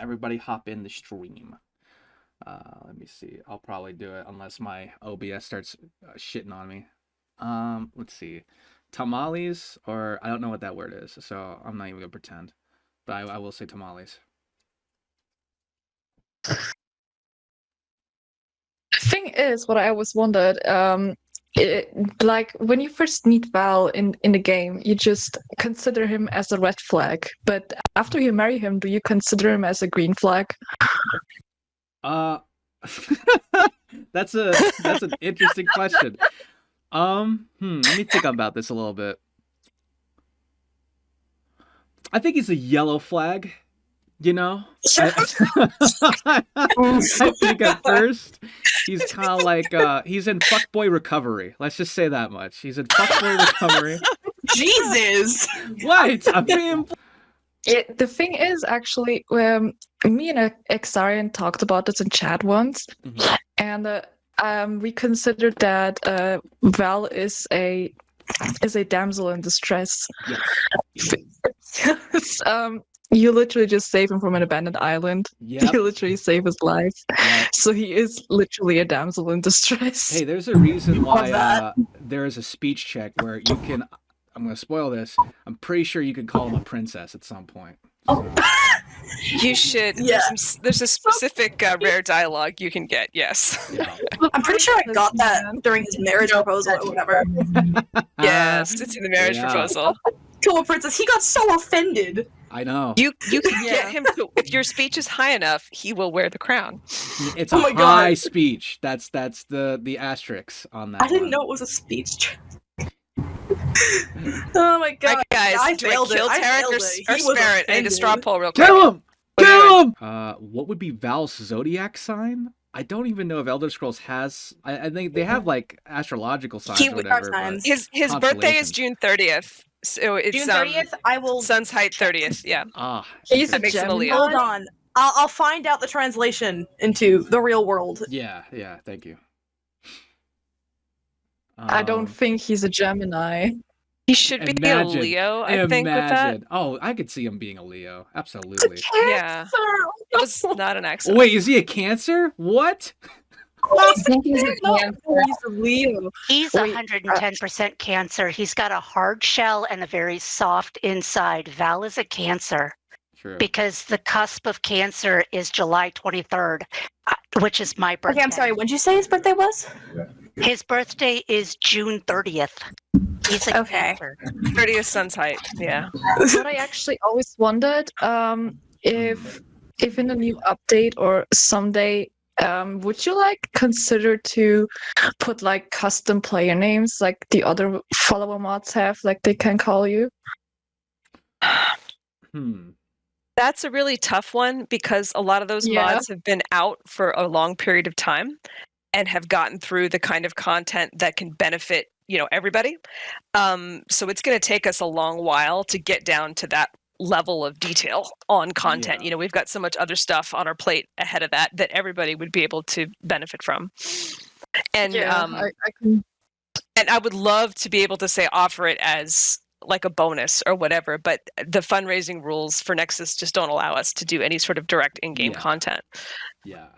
everybody hop in the stream. Let me see. I'll probably do it unless my OBS starts shitting on me. Let's see. Tamales, or I don't know what that word is, so I'm not even gonna pretend. But I will say tamales. The thing is, what I always wondered, like when you first meet Val in the game, you just consider him as a red flag. But after you marry him, do you consider him as a green flag? That's an interesting question. Let me think about this a little bit. I think he's a yellow flag. You know, I think at first he's kind of like he's in fuckboy recovery. Let's just say that much. He's in fuckboy recovery. Jesus, what? I'm being. The thing is, actually, me and Xarian talked about this in chat once, and we considered that Val is a damsel in distress. Yes. You literally just save him from an abandoned island. Yep. You literally save his life. Yep. So he is literally a damsel in distress. Hey, there's a reason why there is a speech check where you can. I'm going to spoil this. I'm pretty sure you can call him a princess at some point. So. You should. Yeah. There's a specific rare dialogue you can get. Yes. Yeah. I'm pretty sure I got that during his marriage proposal or whatever. Yes, it's in the marriage proposal. To a princess, he got so offended. I know. You can get him to, if your speech is high enough, he will wear the crown. It's a high speech. That's the asterisk on that. I didn't know it was a speech. Oh my god! Right, guys, do I kill Tarek or spare it? I need a straw poll real quick. Kill him! Kill him! What would be Val's zodiac sign? I don't even know if Elder Scrolls has. I think they have like astrological signs or whatever. His birthday is June 30th. So it's June 30th. I will. Sun's height 30th. Yeah. He's a Gemini. Hold on. I'll find out the translation into the real world. Yeah. Thank you. I don't think he's a Gemini. He should be a Leo, I think, with that. Oh, I could see him being a Leo. Absolutely. Yeah. That was not an accident. Wait, is he a Cancer? What? I think he's a Cancer. He's a Leo. He's 110% Cancer. He's got a hard shell and a very soft inside. Val is a Cancer. True. Because the cusp of Cancer is July 23rd, which is my birthday. Okay, I'm sorry. When did you say his birthday was? His birthday is June 30th. He's a Cancer. 30th sun's height. Yeah. What I actually always wondered, if in a new update or someday, would you like consider to put like custom player names like the other follower mods have, like they can call you? That's a really tough one because a lot of those mods have been out for a long period of time and have gotten through the kind of content that can benefit, everybody. So it's going to take us a long while to get down to that level of detail on content. We've got so much other stuff on our plate ahead of that everybody would be able to benefit from. And I can... and I would love to be able to say offer it as like a bonus or whatever, but the fundraising rules for Nexus just don't allow us to do any sort of direct in-game content. Yeah.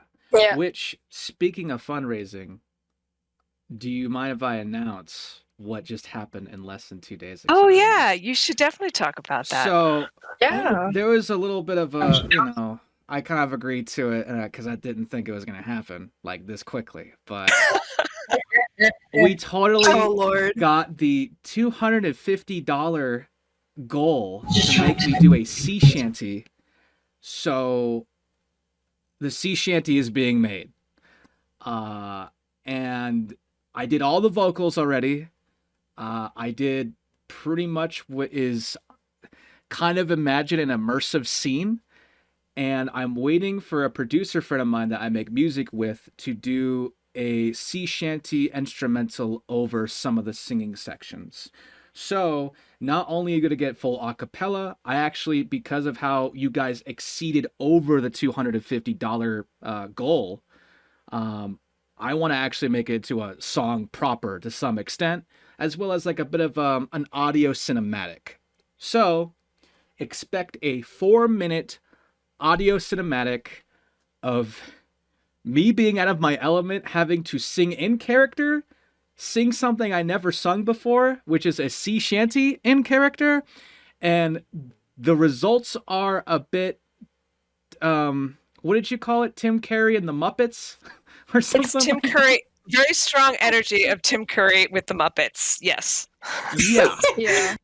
Which, speaking of fundraising, do you mind if I announce what just happened in less than 2 days ago? Oh yeah, you should definitely talk about that. So there was a little bit of a, I kind of agreed to it because I didn't think it was going to happen like this quickly, but we totally got the $250 goal to make me do a sea shanty. So the sea shanty is being made. And I did all the vocals already. I did pretty much what is kind of imagine an immersive scene. And I'm waiting for a producer friend of mine that I make music with to do a sea shanty instrumental over some of the singing sections. So not only are you going to get full a cappella, I actually, because of how you guys exceeded over the $250 goal, I want to actually make it into a song proper to some extent, as well as like a bit of an audio cinematic. So expect a 4-minute audio cinematic of me being out of my element, having to sing in character, sing something I never sung before, which is a sea shanty in character, and the results are a bit, what did you call it? Tim Curry and the Muppets? Or something? It's Tim Curry. Very strong energy of Tim Curry with the Muppets. Yes. Yeah. Yeah.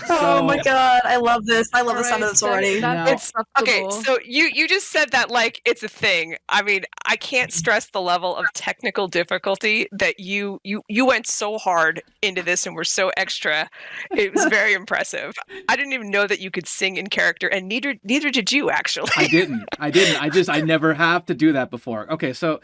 Oh my god, I love this. I love the sound of Alright, this already. that's Okay, acceptable. so you just said that like it's a thing. I mean, I can't stress the level of technical difficulty that you went so hard into this and were so extra. It was very impressive. I didn't even know that you could sing in character, and neither did you actually. I didn't. I never have to do that before. Okay, so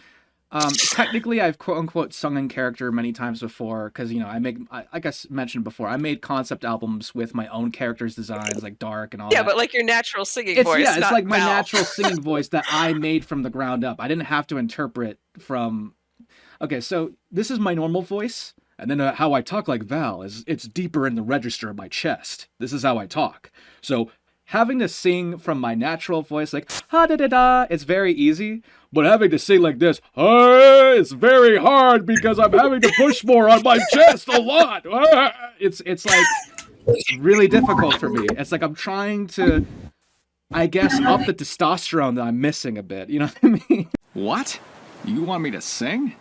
technically I've quote unquote sung in character many times before because, you know, like I mentioned before, I made concept albums with my own characters' designs, like Dark and all that. Yeah, but like your natural singing It's, voice. yeah, it's not like my Val. natural singing voice that I made from the ground up. I didn't have to interpret from. Okay, so this is my normal voice, and then how I talk like Val it's deeper in the register of my chest. This is how I talk. So having to sing from my natural voice, like ha da da da, it's very easy. But having to sing like this, it's very hard because I'm having to push more on my chest a lot. It's like really difficult for me. It's like I'm trying to, I guess, up the testosterone that I'm missing a bit. You know what I mean? What? You want me to sing?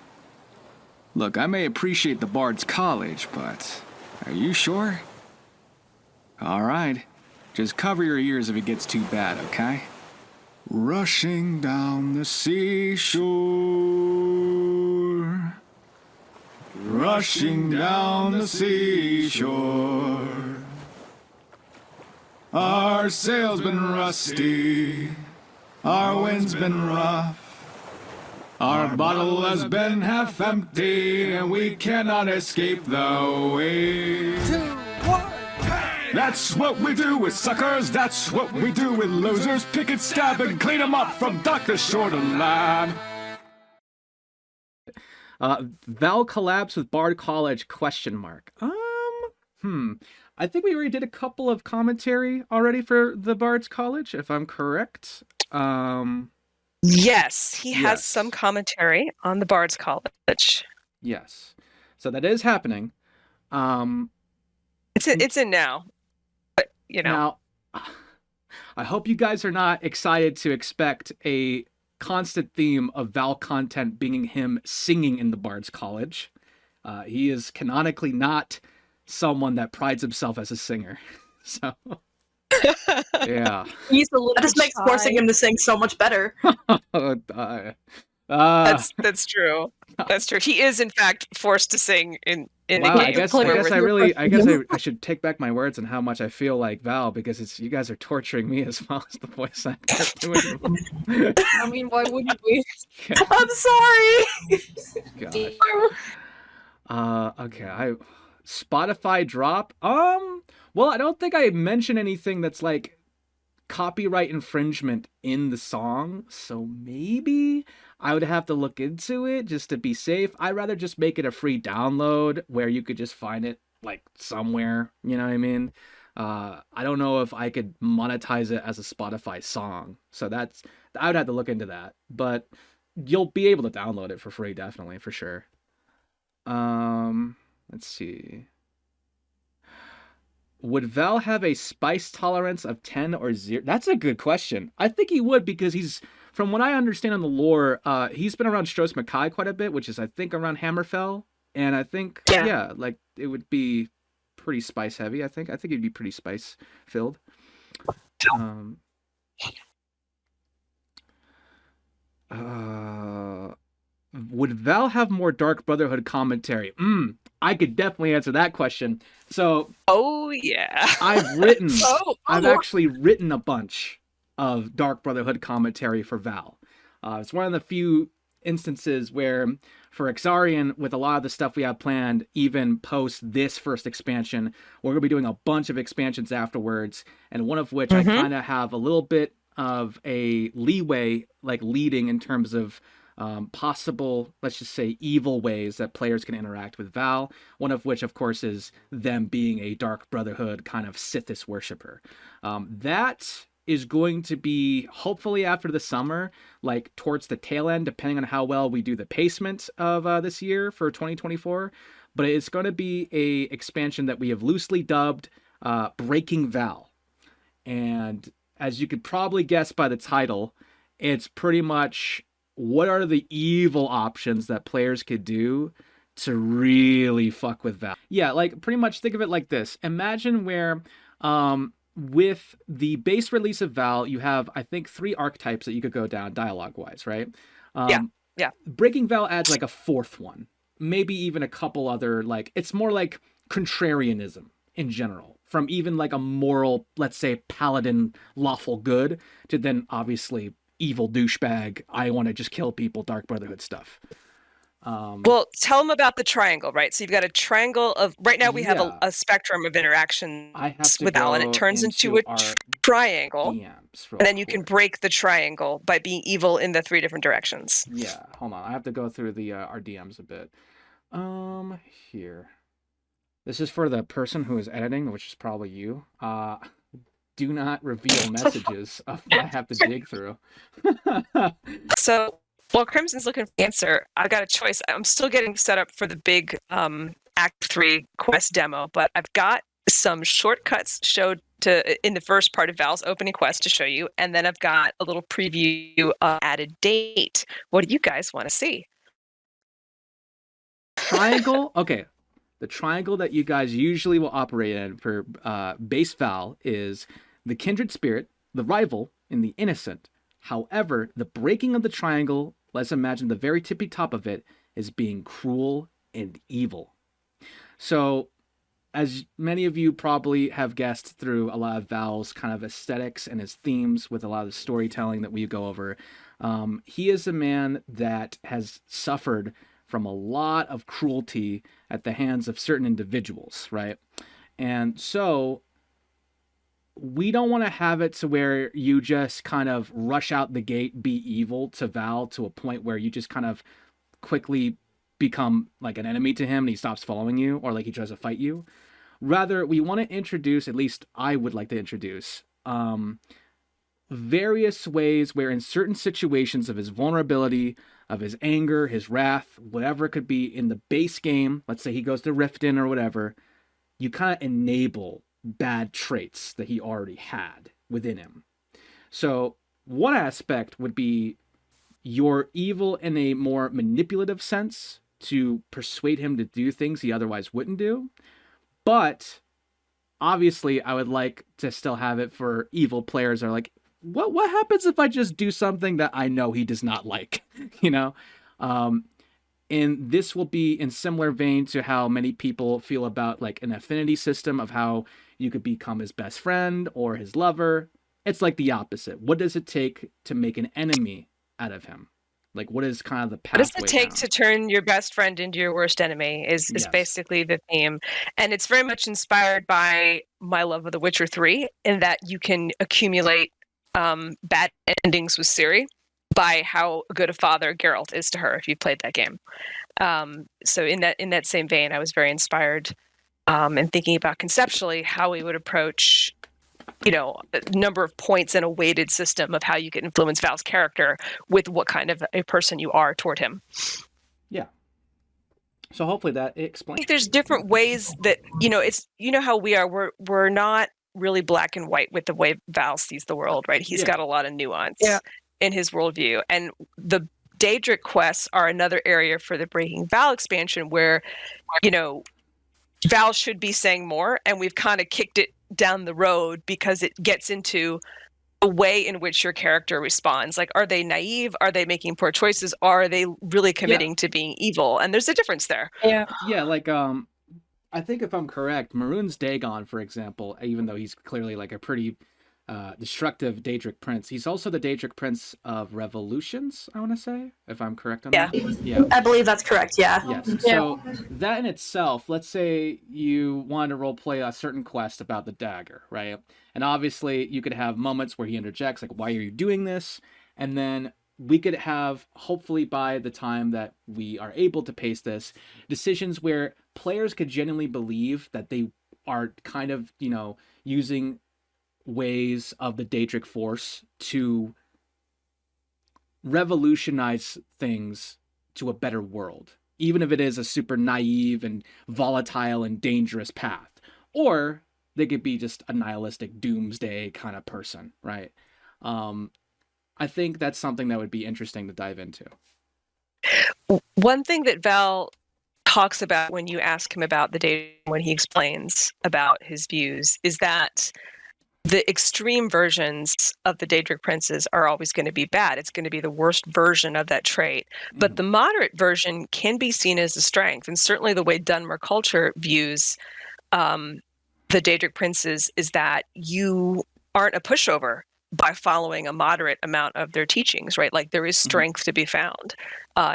Look, I may appreciate the Bard's College, but are you sure? All right. Just cover your ears if it gets too bad, okay? Rushing down the seashore. Rushing down the seashore. Our sail's been rusty. Our wind's been rough. Our bottle has been half empty, and we cannot escape the waves. That's what we do with suckers, that's what we do with losers. Pick and stab and clean them up from dock to shore to land. Val collabs with Bard College ? I think we already did a couple of commentary already for the Bard's College, if I'm correct. Yes, he has Yes. some commentary on the Bard's College. Yes. So that is happening. It's in now, but you know. Now, I hope you guys are not excited to expect a constant theme of Val content being him singing in the Bard's College. He is canonically not someone that prides himself as a singer. So, yeah. He's a little That just makes forcing him to sing so much better. That's true. That's true. He is in fact forced to sing in Wow, the I game. guess I should take back my words on how much I feel like Val, because you guys are torturing me as well as the voice actor doing. I mean, why wouldn't we? I'm sorry. Gosh. Okay, Spotify drop. Well, I don't think I mentioned anything that's like copyright infringement in the song, so maybe I would have to look into it just to be safe. I'd rather just make it a free download where you could just find it like somewhere, you know what I mean? I don't know if I could monetize it as a Spotify song, so I would have to look into that, but you'll be able to download it for free, definitely, for sure. Let's see. Would Val have a spice tolerance of 10 or 0? That's a good question. I think he would, because from what I understand on the lore, he's been around Stros Mackay quite a bit, which is, I think, around Hammerfell. And I think, yeah, like, it would be pretty spice heavy, I think. I think it'd be pretty spice filled. Would Val have more Dark Brotherhood commentary? I could definitely answer that question. So, Oh yeah. I've actually written a bunch of Dark Brotherhood commentary for Val. It's one of the few instances where, for Exarian, with a lot of the stuff we have planned, even post this first expansion, we're going to be doing a bunch of expansions afterwards, and one of which I kind of have a little bit of a leeway, like leading in terms of possible, let's just say, evil ways that players can interact with Val, one of which, of course, is them being a Dark Brotherhood kind of Sithis worshiper. That is going to be hopefully after the summer, like towards the tail end, depending on how well we do the pacement of this year for 2024. But it's going to be a expansion that we have loosely dubbed Breaking Val. And as you could probably guess by the title, it's pretty much what are the evil options that players could do to really fuck with Val. Yeah, like pretty much think of it like this. Imagine where with the base release of Val, you have, I think, 3 archetypes that you could go down dialogue-wise, right? Yeah. Breaking Val adds like a 4th one. Maybe even a couple other, like, it's more like contrarianism in general. From even like a moral, let's say, paladin lawful good, to then obviously evil douchebag, I want to just kill people, Dark Brotherhood stuff. Well, tell them about the triangle, right? So you've got a triangle of, right now we have Yeah. a spectrum of interactions I have to with Val, and go it turns into into a our triangle, DMs real and then you can quick. break the triangle by being evil in the 3 different directions. Yeah, hold on. I have to go through the our DMs a bit. Here. This is for the person who is editing, which is probably you. Do not reveal messages of what I have to dig through. So while Crimson's looking for the answer, I've got a choice. I'm still getting set up for the big Act 3 quest demo, but I've got some shortcuts showed in the first part of Val's opening quest to show you, and then I've got a little preview added date. What do you guys want to see? Triangle? Okay. The triangle that you guys usually will operate in for base Val is the kindred spirit, the rival, and the innocent. However, the breaking of the triangle, let's imagine the very tippy top of it, is being cruel and evil. So, as many of you probably have guessed through a lot of Val's kind of aesthetics and his themes with a lot of the storytelling that we go over, he is a man that has suffered from a lot of cruelty at the hands of certain individuals, right? And so we don't want to have it to where you just kind of rush out the gate, be evil to Val to a point where you just kind of quickly become like an enemy to him and he stops following you, or like he tries to fight you. Rather, we want to introduce, at least I would like to introduce, various ways where in certain situations of his vulnerability, of his anger, his wrath, whatever it could be in the base game, let's say he goes to Riften or whatever, you kind of enable bad traits that he already had within him. So one aspect would be you're evil in a more manipulative sense to persuade him to do things he otherwise wouldn't do. But obviously I would like to still have it for evil players are like, what happens if I just do something that I know he does not like, you know? And this will be in similar vein to how many people feel about like an affinity system of how you could become his best friend or his lover. It's like the opposite. What does it take to make an enemy out of him? Like, what is kind of the pathway? What does it take to turn your best friend into your worst enemy is Yes. basically the theme. And it's very much inspired by my love of The Witcher 3, in that you can accumulate bad endings with Ciri by how good a father Geralt is to her if you've played that game. So in that same vein, I was very inspired in thinking about conceptually how we would approach, you know, a number of points in a weighted system of how you can influence Val's character with what kind of a person you are toward him. Yeah. So hopefully that I explains. think there's different ways that, you know, it's, you know how we are, we're not really black and white with the way Val sees the world, right? He's got a lot of nuance in his worldview. And the Daedric quests are another area for the Breaking Val expansion where, you know, Val should be saying more, and we've kind of kicked it down the road because it gets into the way in which your character responds. Like, are they naive? Are they making poor choices? Are they really committing to being evil? And there's a difference there. Yeah, like I think if I'm correct, Maroon's Dagon, for example, even though he's clearly like a pretty destructive Daedric prince, he's also the Daedric prince of revolutions, I want to say, if I'm correct on that. Yeah. I believe that's correct, yeah. Yes. So that in itself, let's say you wanted to roleplay a certain quest about the dagger, right? And obviously you could have moments where he interjects, like, why are you doing this? And then we could have, hopefully by the time that we are able to pace this, decisions where players could genuinely believe that they are kind of, you know, using ways of the Daedric Force to revolutionize things to a better world, even if it is a super naive and volatile and dangerous path. Or they could be just a nihilistic doomsday kind of person, right? I think that's something that would be interesting to dive into. One thing that Val talks about when you ask him about the data, when he explains about his views, is that the extreme versions of the Daedric princes are always going to be bad. It's going to be the worst version of that trait. But the moderate version can be seen as a strength. And certainly the way Dunmer culture views the Daedric princes is that you aren't a pushover by following a moderate amount of their teachings, right? Like there is strength to be found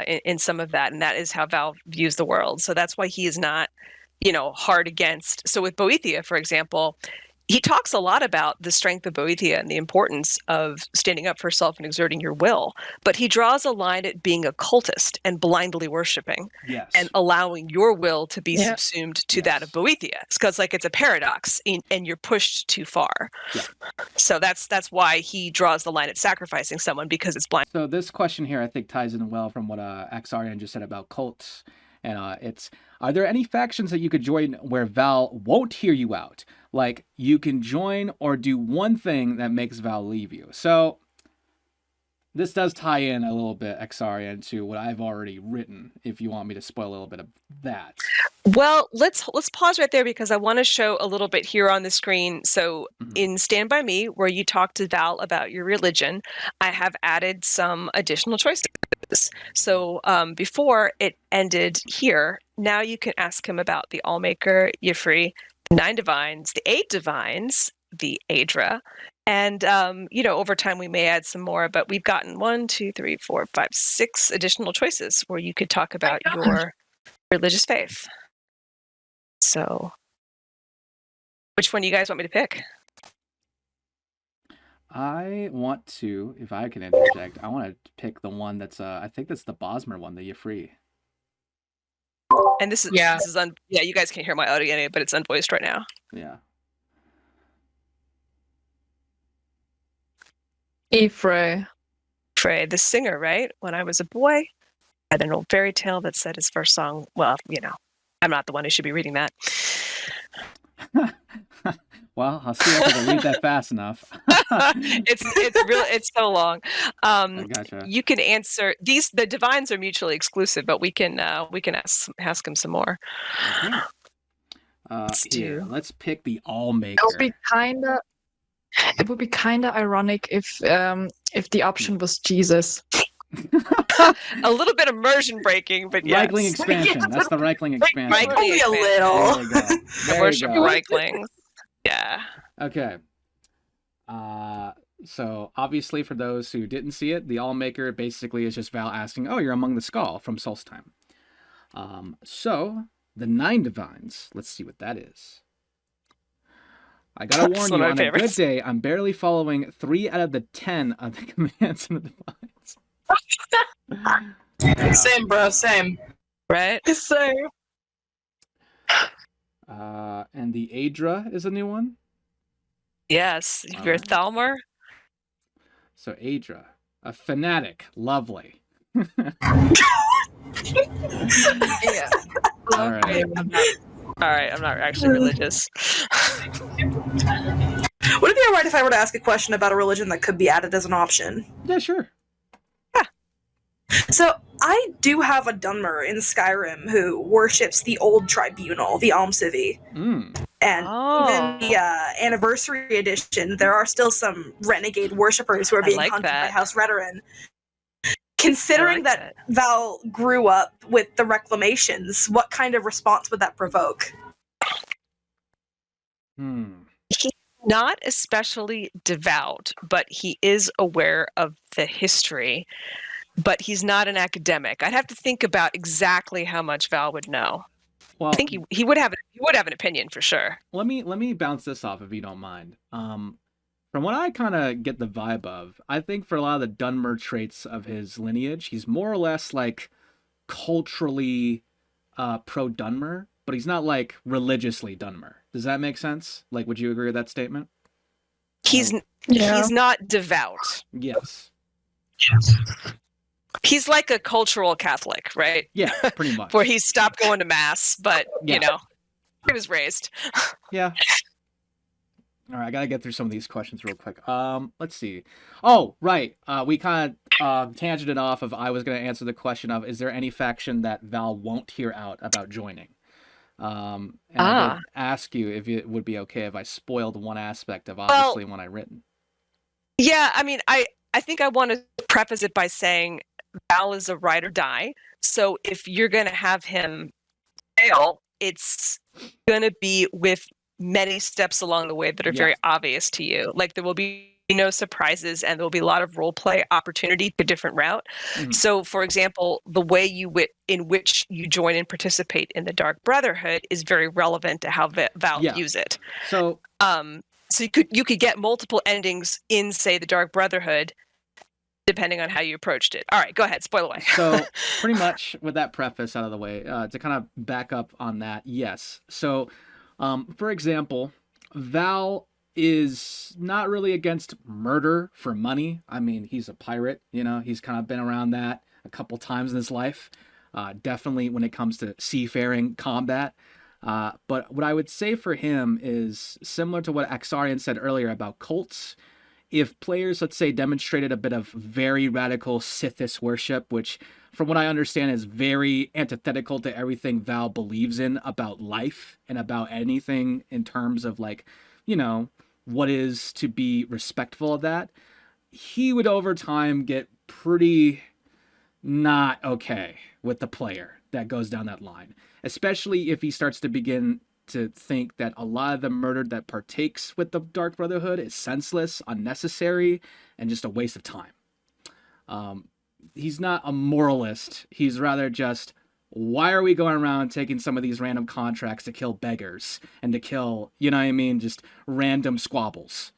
in some of that. And that is how Val views the world. So that's why he is not, hard against. So with Boethia, for example, he talks a lot about the strength of Boethia and the importance of standing up for yourself and exerting your will. But he draws a line at being a cultist and blindly worshiping and allowing your will to be subsumed to that of Boethia. It's because it's a paradox and you're pushed too far. Yeah. So that's why he draws the line at sacrificing someone, because it's blind. So this question here, I think, ties in well from what Axarian just said about cults. And it's, are there any factions that you could join where Val won't hear you out? Like, you can join or do one thing that makes Val leave you. So this does tie in a little bit, Axarian, to what I've already written, if you want me to spoil a little bit of that. Well, let's pause right there, because I want to show a little bit here on the screen. So in Stand By Me, where you talk to Val about your religion, I have added some additional choices. So before it ended here, now you can ask him about the Allmaker, Y'ffre, the 9 Divines, the 8 Divines, the Aedra, and over time we may add some more, but we've gotten 1, 2, 3, 4, 5, 6 additional choices where you could talk about your religious faith. So which one do you guys want me to pick? I want to, if I can interject, I want to pick the one that's, I think that's the Bosmer one, the Y'ffre. And this is, you guys can't hear my audio anyway, but it's unvoiced right now. Yeah. Y'ffre. Y'ffre, the singer, right? When I was a boy, I had an old fairy tale that said his first song, well, I'm not the one who should be reading that. Well, I'll see if I can read that fast enough. It's so long. Gotcha. You can answer these. The divines are mutually exclusive, but we can ask him some more. Okay. Let's pick the Allmaker. It would be kinda ironic if the option was Jesus. A little bit immersion breaking, but yes. Reichling expansion. That's the Reichling expansion. Reichling a little. The worship of Reichlings. Yeah. Okay. So obviously, for those who didn't see it, the Allmaker basically is just Val asking, "Oh, you're among the Skull" from Solstheim. So the 9 Divines. Let's see what that is. I gotta warn you, on a good day, I'm barely following 3 out of the 10 of the commands in the Divines. Same, bro. Same. Right? Same. And the Aedra is a new one? Yes. If you're Thalmor. So Aedra. A fanatic. Lovely. Yeah. All right. I'm not actually religious. Would it be alright if I were to ask a question about a religion that could be added as an option? Yeah, sure. So, I do have a Dunmer in Skyrim who worships the old tribunal, the Almcivi. And even the Anniversary Edition, there are still some renegade worshippers who are being hunted by House Redoran. Considering that Val grew up with the Reclamations, what kind of response would that provoke? He's not especially devout, but he is aware of the history. But he's not an academic. I'd have to think about exactly how much Val would know. Well, I think he would have an opinion for sure. Let me bounce this off if you don't mind. From what I kind of get the vibe of, I think for a lot of the Dunmer traits of his lineage, he's more or less like culturally pro-Dunmer, but he's not like religiously Dunmer. Does that make sense? Like, would you agree with that statement? He's Yeah. he's not devout. Yes. He's like a cultural Catholic, right? Yeah, pretty much. Where he stopped going to mass, but Yeah. you know, he was raised. Yeah. All right, I gotta get through some of these questions real quick. Let's see. Oh, right. We kind of tangented off of. I was gonna answer the question of, is there any faction that Val won't hear out about joining? And I did ask you if it would be okay if I spoiled one aspect of obviously one I written. Yeah, I mean, I think I want to preface it by saying Val is a ride or die. So if you're going to have him fail, it's going to be with many steps along the way that are very obvious to you. Like there will be no surprises and there will be a lot of role play opportunity to different route. Mhm. So for example, the way in which you join and participate in the Dark Brotherhood is very relevant to how Val views it. So so you could get multiple endings in, say, the Dark Brotherhood, depending on how you approached it. All right, go ahead, spoil away. So pretty much with that preface out of the way, to kind of back up on that, yes. So, for example, Val is not really against murder for money. I mean, he's a pirate, you know, he's kind of been around that a couple times in his life. Definitely when it comes to seafaring combat. But what I would say for him is similar to what Axarian said earlier about cults. If players, let's say, demonstrated a bit of very radical Sithis worship, which from what I understand is very antithetical to everything Val believes in about life and about anything in terms of like, you know, what is to be respectful of that, he would over time get pretty not okay with the player that goes down that line, especially if he starts to begin to think that a lot of the murder that partakes with the Dark Brotherhood is senseless, unnecessary, and just a waste of time. He's not a moralist. He's rather just, why are we going around taking some of these random contracts to kill beggars and to kill, you know what I mean, just random squabbles?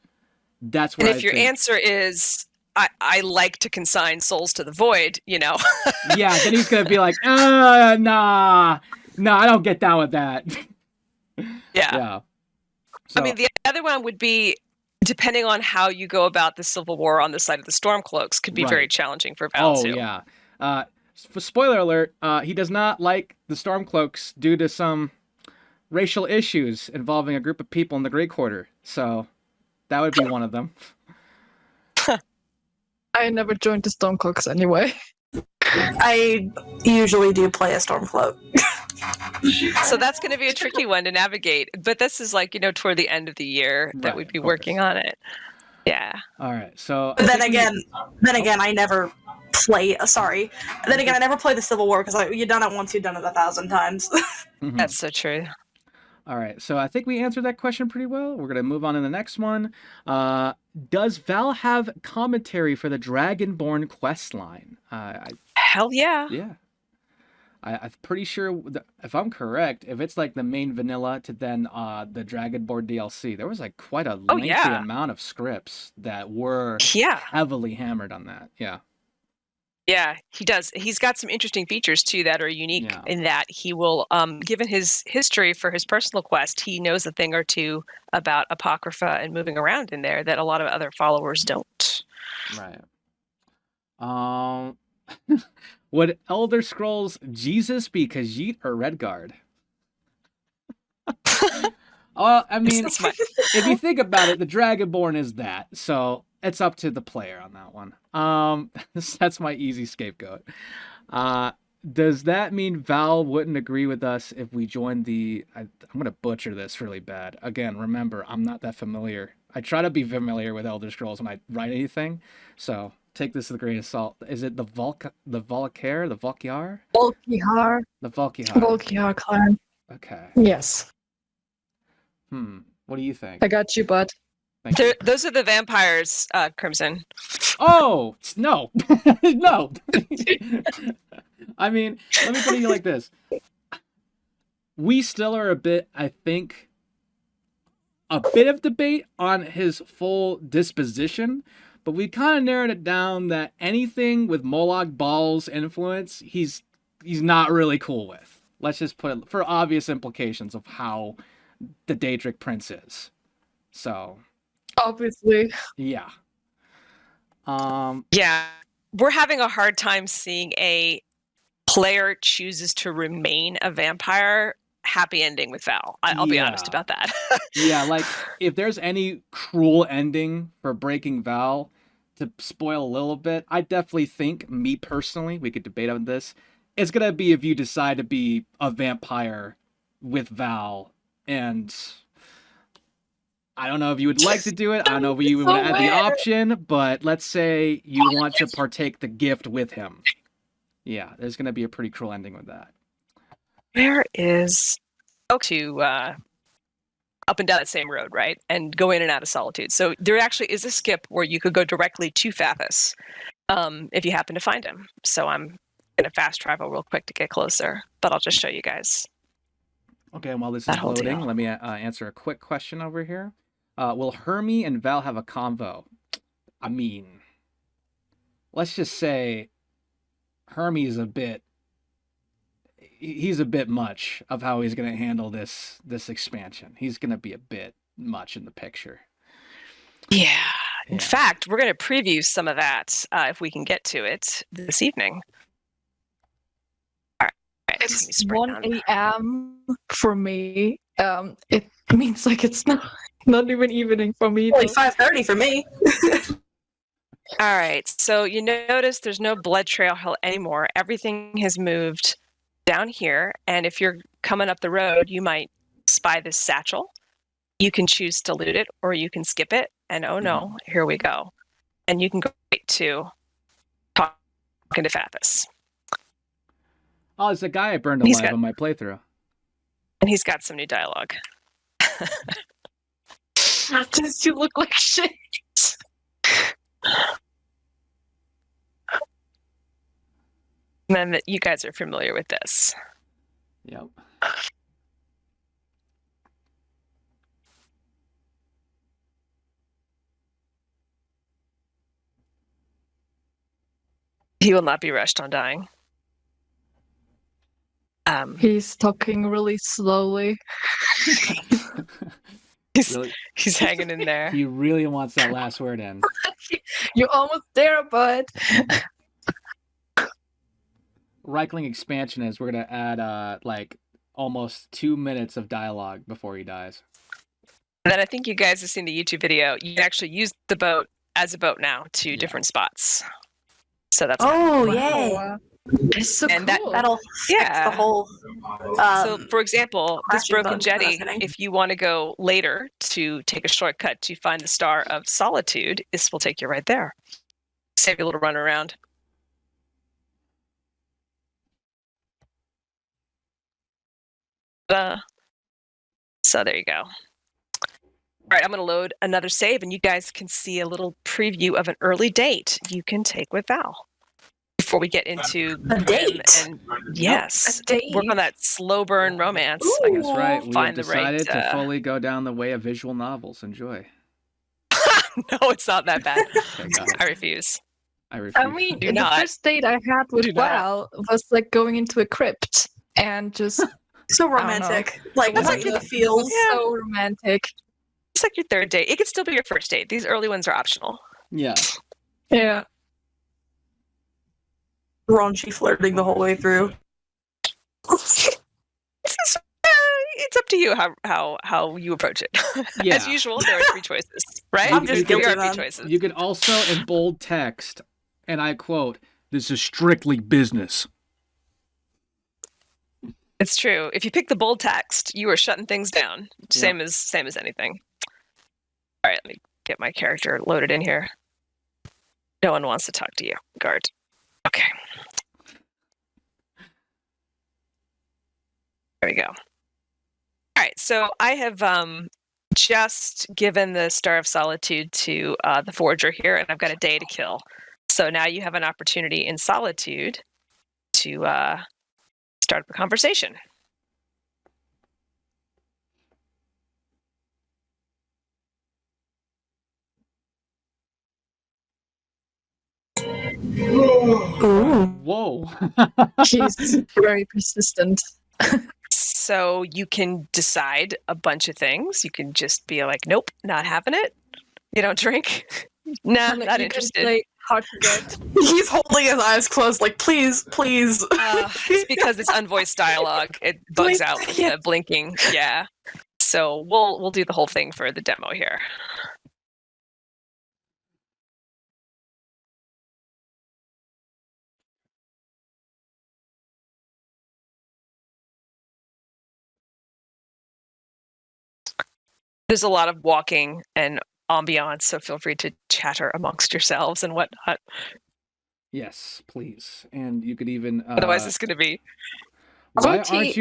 That's what. And if your answer is, I like to consign souls to the void, you know. Yeah, then he's gonna be like, nah, I don't get down with that. Yeah. So, I mean, the other one would be, depending on how you go about the Civil War on the side of the Stormcloaks, could be very challenging for Val too. Oh yeah. Spoiler alert: he does not like the Stormcloaks due to some racial issues involving a group of people in the Grey Quarter. So that would be one of them. I never joined the Stormcloaks anyway. I usually do play a Stormcloak. So that's going to be a tricky one to navigate. But this is like, you know, toward the end of the year that we'd be working on it. Yeah. All right. So But then again, I never play. Sorry. Then again, I never play the Civil War because you've done it once, you've done it 1,000 times. That's so true. All right, so I think we answered that question pretty well. We're going to move on to the next one. Does Val have commentary for the Dragonborn questline? Hell yeah. Yeah. I'm pretty sure, if I'm correct, if it's like the main vanilla to then the Dragonborn DLC, there was like quite a lengthy amount of scripts that were heavily hammered on that. Yeah. Yeah, he does. He's got some interesting features too that are unique in that he will, given his history for his personal quest, he knows a thing or two about Apocrypha and moving around in there that a lot of other followers don't. Right. Would Elder Scrolls Jesus be Khajiit or Redguard? I mean, if you think about it, the Dragonborn is that, so it's up to the player on that one. That's my easy scapegoat. Does that mean Val wouldn't agree with us if we joined the... I'm going to butcher this really bad. Again, remember, I'm not that familiar. I try to be familiar with Elder Scrolls when I write anything, so take this with a grain of salt. Is it the Volkar? The Volkyar? Volkihar. The Volkihar. Volkihar clan. Okay. Yes. What do you think? I got you, bud. Those are the vampires, Crimson. Oh, no. No. I mean, let me put it like this. We still are a bit of debate on his full disposition, but we kind of narrowed it down that anything with Molag Bal's influence, he's not really cool with. Let's just put it for obvious implications of how the Daedric Prince is. So, Obviously. Yeah. Yeah, we're having a hard time seeing a player chooses to remain a vampire happy ending with Val. I'll be honest about that. Yeah, like if there's any cruel ending for breaking Val, to spoil a little bit, I definitely think, me personally, we could debate on this, it's gonna be if you decide to be a vampire with Val, and I don't know if you would like to do it. I don't know if you would add the option, but let's say you want to partake the gift with him. Yeah, there's gonna be a pretty cruel ending with that. Where is to up and down that same road, right? And go in and out of Solitude. So there actually is a skip where you could go directly to Fathis if you happen to find him. So I'm going to fast travel real quick to get closer, but I'll just show you guys. Okay, and while this is loading, let me answer a quick question over here. Will Hermie and Val have a convo? I mean, let's just say Hermie is he's a bit much of how he's going to handle this expansion. He's going to be a bit much in the picture. Yeah. In fact, we're going to preview some of that if we can get to it this evening. All right. It's 1 a.m. for me. It means like it's not even evening for me. Only 5:30 for me. All right. So you notice there's no blood trail anymore. Everything has moved down here, and if you're coming up the road, you might spy this satchel. You can choose to loot it, or you can skip it, and oh no, here we go. And you can go right to talking to Fathis. Oh, it's the guy I burned alive on my playthrough. And he's got some new dialogue. Does you look like shit? And then you guys are familiar with this. Yep. He will not be rushed on dying. He's talking really slowly. He's hanging in there. He really wants that last word in. You're almost there, bud. Reichling expansion is we're gonna add like almost 2 minutes of dialogue before he dies. And then I think you guys have seen the YouTube video. You can actually use the boat as a boat now to different spots. So that's yay! It's so and cool. That'll fix the whole. So, for example, this broken jetty, if you want to go later to take a shortcut to find the Star of Solitude, this will take you right there. Save you a little run around. So there you go. All right, I'm going to load another save, and you guys can see a little preview of an early date you can take with Val. Before we get into a date, and yes, work on that slow burn romance. That's right. We have decided to fully go down the way of visual novels. Enjoy. No, it's not that bad. I refuse. I mean, the first date I had with Val was like going into a crypt and just so romantic. Like that's like it feels so romantic. It's like your third date. It could still be your first date. These early ones are optional. Yeah. Yeah. Raunchy flirting the whole way through. It's up to you how you approach it. Yeah. As usual, there are 3 choices, right? I'm just guilty. There are 3 choices. You could also, in bold text, and I quote, "This is strictly business." It's true. If you pick the bold text, you are shutting things down. Same as anything. All right, let me get my character loaded in here. No one wants to talk to you, guard. Okay. There we go. All right, so I have just given the Star of Solitude to the Forger here, and I've got a day to kill. So now you have an opportunity in Solitude to start up a conversation. Ooh. Whoa. She's very persistent. So you can decide a bunch of things. You can just be like, nope, not having it. You don't drink? Nah, not you interested. Can play hard to get. He's holding his eyes closed, like, please, please. It's because it's unvoiced dialogue. It bugs out with the blinking. Yeah. So we'll do the whole thing for the demo here. There's a lot of walking and ambiance, so feel free to chatter amongst yourselves and whatnot. Yes, please. And you could even. Otherwise, it's going to be. Why aren't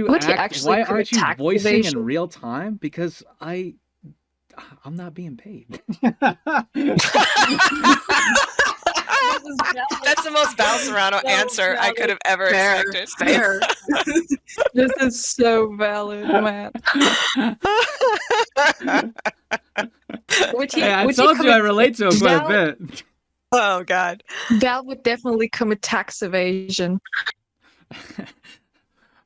you voicing in real time? Because I'm not being paid. That's the most Val Serano answer I could have ever expected. Fair. This is so valid, man. I told you I relate to him quite a bit. Oh, God. Val would definitely commit tax evasion.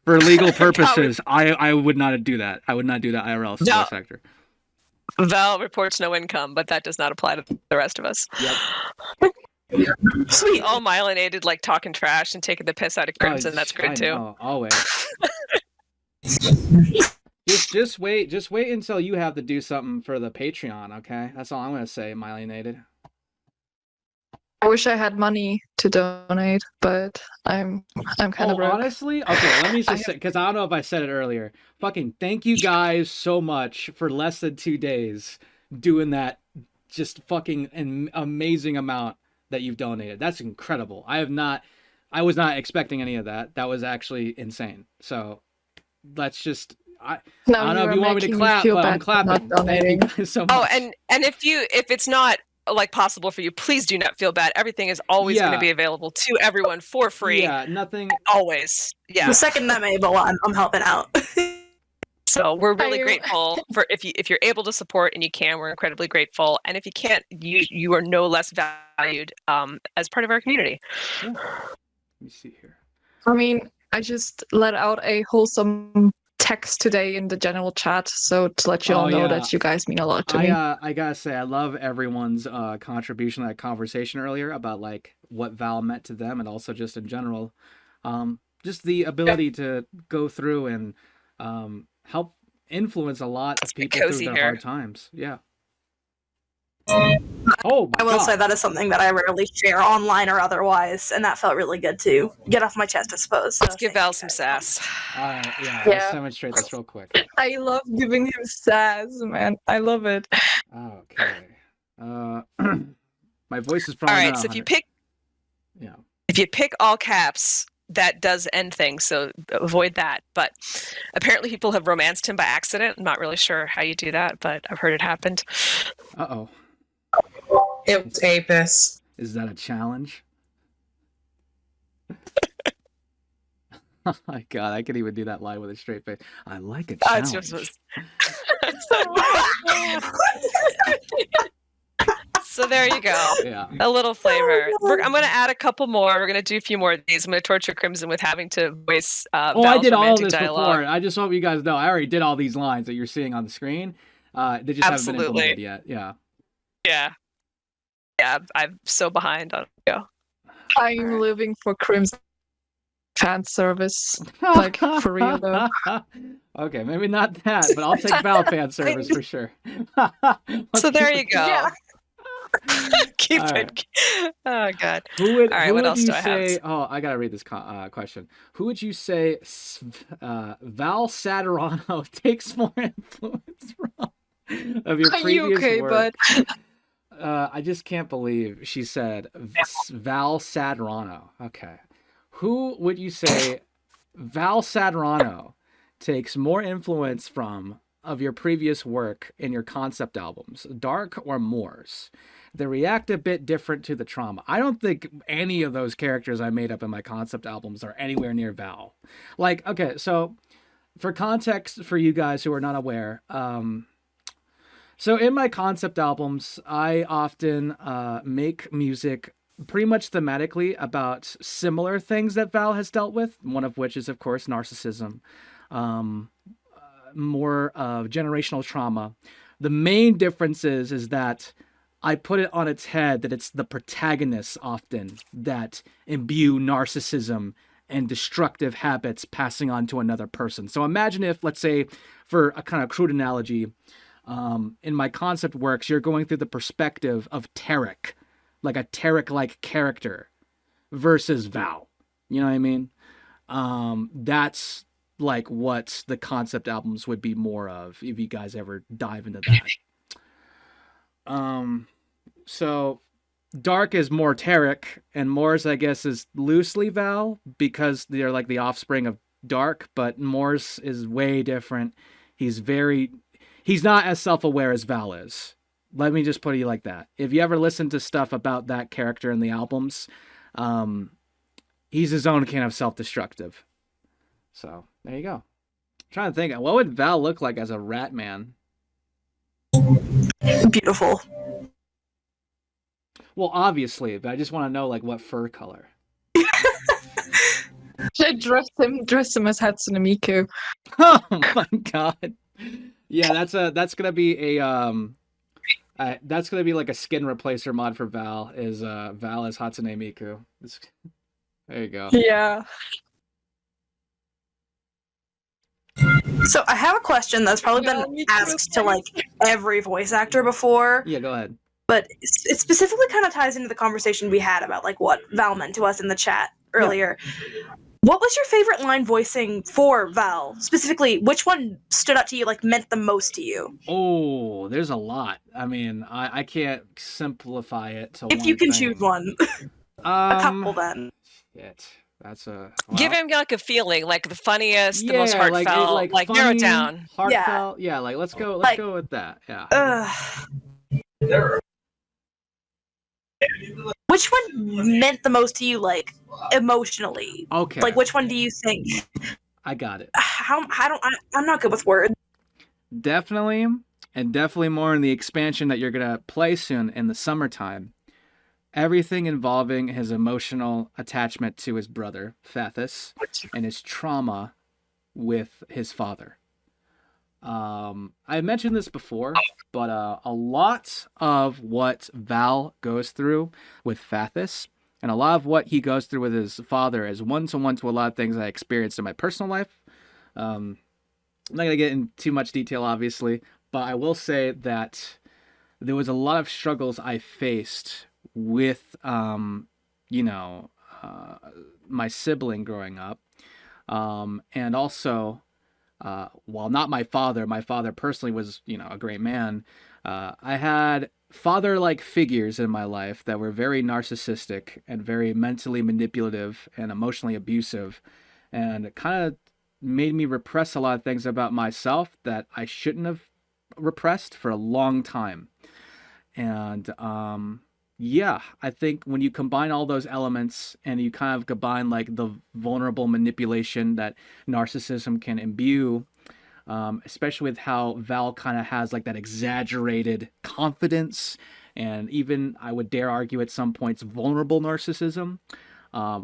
For legal purposes, I would not do that. I would not do that IRL voice actor. Val reports no income, but that does not apply to the rest of us. Yep. Sweet. All myelinated, like talking trash and taking the piss out of Crimson. That's great too. Know, always. just wait until you have to do something for the Patreon, okay? That's all I'm gonna say, myelinated. I wish I had money to donate, but I'm kind of broke. Honestly, okay, let me just say, because I don't know if I said it earlier. Fucking thank you guys so much for less than 2 days doing that just fucking an amazing amount that you've donated. That's incredible. I was not expecting any of that. That was actually insane. So let's just I don't know if you want me to clap, but I'm clapping. Thank you guys so much. Oh, and if it's not like possible for you, please do not feel bad. Everything is always going to be available to everyone for free. Yeah, nothing. Always. Yeah. The second I'm able, I'm helping out. So we're really grateful for if you're able to support and you can. We're incredibly grateful, and if you can't, you are no less valued as part of our community. Yeah. Let me see here. I mean, I just let out a wholesome text today in the general chat, so to let you all know that you guys mean a lot to me. I gotta say, I love everyone's contribution to that conversation earlier about like what Val meant to them, and also just in general, just the ability to go through and help influence a lot of people through their hard times. Yeah. Oh, I will say that is something that I rarely share online or otherwise, and that felt really good to get off my chest, I suppose. Let's give Val some sass. Let's demonstrate this real quick. I love giving him sass, man. I love it. Okay. My voice is probably all right. So if you pick all caps, that does end things, so avoid that. But apparently people have romanced him by accident. I'm not really sure how you do that, but I've heard it happened. Uh-oh. It was Apis. Is that a challenge? Oh my god, I could even do that live with a straight face. I like a challenge. So there you go. Yeah. A little flavor. I'm going to add a couple more. We're going to do a few more of these. I'm going to torture Crimson with having to voice Val's I did all this dialogue. before. I just hope you guys know. I already did all these lines that you're seeing on the screen. They just haven't been implemented yet. Yeah. Yeah. Yeah, I'm so behind on it. I'm living for Crimson fan service. Like, for real, though. Okay, maybe not that, but I'll take Val fan service for sure. So there you go. Yeah. Keep it. Oh god. All right, what else do I have? Oh, I gotta read this question. Who would you say Val Serano takes more influence from of your previous work? Bud? I just can't believe she said Val Serano. Okay, who would you say Val Serano takes more influence from of your previous work in your concept albums, Dark or Moors? They react a bit different to the trauma. I don't think any of those characters I made up in my concept albums are anywhere near Val. Like, okay, so for context for you guys who are not aware, so in my concept albums, I often make music pretty much thematically about similar things that Val has dealt with, one of which is, of course, narcissism, more of generational trauma. The main difference is that I put it on its head that it's the protagonists often that imbue narcissism and destructive habits passing on to another person. So imagine if, let's say, for a kind of crude analogy, in my concept works, you're going through the perspective of Tarek, like a Tarek-like character, versus Val. You know what I mean? That's like what the concept albums would be more of if you guys ever dive into that. So Dark is more Tarek, and Morse, I guess, is loosely Val because they're like the offspring of Dark, but Morse is way different. He's not as self-aware as Val is. Let me just put it like that. If you ever listen to stuff about that character in the albums, he's his own kind of self-destructive. So there you go. I'm trying to think, what would Val look like as a rat man? Beautiful. Well, obviously, but I just want to know like what fur color. Should I dress him as Hatsune Miku? Oh my god. Yeah, that's gonna be that's gonna be like a skin replacer mod for Val. Is Val as Hatsune Miku? There you go. Yeah. So I have a question that's probably Yeah, been me too. asked to like every voice actor before, Yeah, go ahead. but it specifically kind of ties into the conversation we had about like what Val meant to us in the chat earlier. What was your favorite line voicing for Val? Specifically, which one stood out to you, like meant the most to you? Oh, there's a lot. I mean, I can't simplify it to If one you can thing. choose one. A couple then. Shit. That's a Give him like a feeling, like the funniest, the most Yeah, heartfelt, like narrow funny, it down. Heartfelt. Yeah, like let's go with that. Yeah. Which one meant the most to you, like emotionally? Okay. Like, which one do you think? I got it. I'm not good with words. Definitely, and definitely more in the expansion that you're gonna play soon in the summertime. Everything involving his emotional attachment to his brother, FATHIS, and his trauma with his father. I mentioned this before, but a lot of what Val goes through with FATHIS and a lot of what he goes through with his father is one-to-one to a lot of things I experienced in my personal life. I'm not going to get into too much detail, obviously, but I will say that there was a lot of struggles I faced with, my sibling growing up. And also, while not my father personally was, a great man. I had father-like figures in my life that were very narcissistic and very mentally manipulative and emotionally abusive. And it kind of made me repress a lot of things about myself that I shouldn't have repressed for a long time. And, yeah, I think when you combine all those elements and you kind of combine like the vulnerable manipulation that narcissism can imbue, especially with how Val kind of has like that exaggerated confidence and even I would dare argue at some points vulnerable narcissism.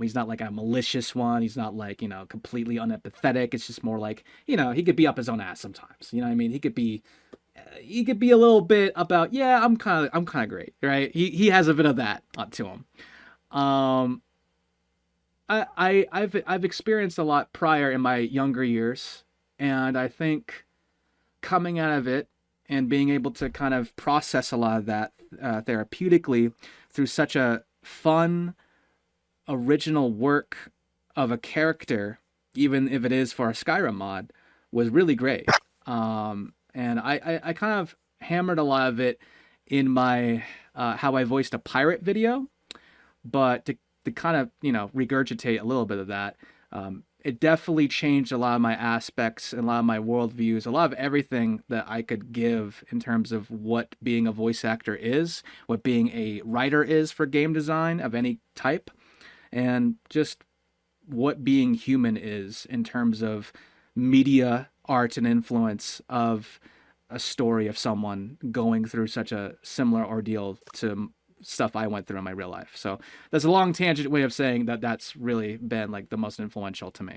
He's not like a malicious one. He's not like, completely unempathetic. It's just more like, he could be up his own ass sometimes. You know what I mean? He could be a little bit about, yeah, I'm kind of great, right? He has a bit of that to him. I've experienced a lot prior in my younger years, and I think coming out of it and being able to kind of process a lot of that therapeutically through such a fun, original work of a character, even if it is for a Skyrim mod, was really great. And I kind of hammered a lot of it in my how I voiced a pirate video, but to kind of, regurgitate a little bit of that, it definitely changed a lot of my aspects and a lot of my worldviews, a lot of everything that I could give in terms of what being a voice actor is, what being a writer is for game design of any type, and just what being human is in terms of media, art, and influence of a story of someone going through such a similar ordeal to stuff I went through in my real life. So that's a long tangent way of saying that that's really been like the most influential to me.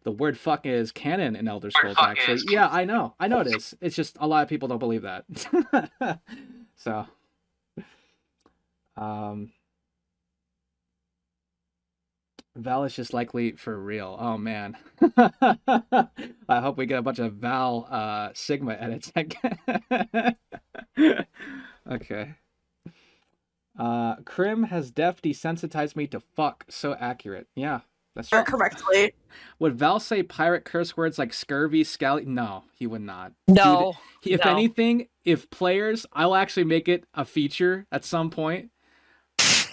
The word fuck is canon in Elder Scrolls, actually. Yeah, I know it is. It's just a lot of people don't believe that. So, Val is just likely for real. Oh man. I hope we get a bunch of Val Sigma edits. Okay. Crim has def desensitized me to fuck. So accurate. Yeah, that's true. Correctly. Would Val say pirate curse words like scurvy, scally? No, he would not. No. Dude, if anything, if players, I'll actually make it a feature at some point.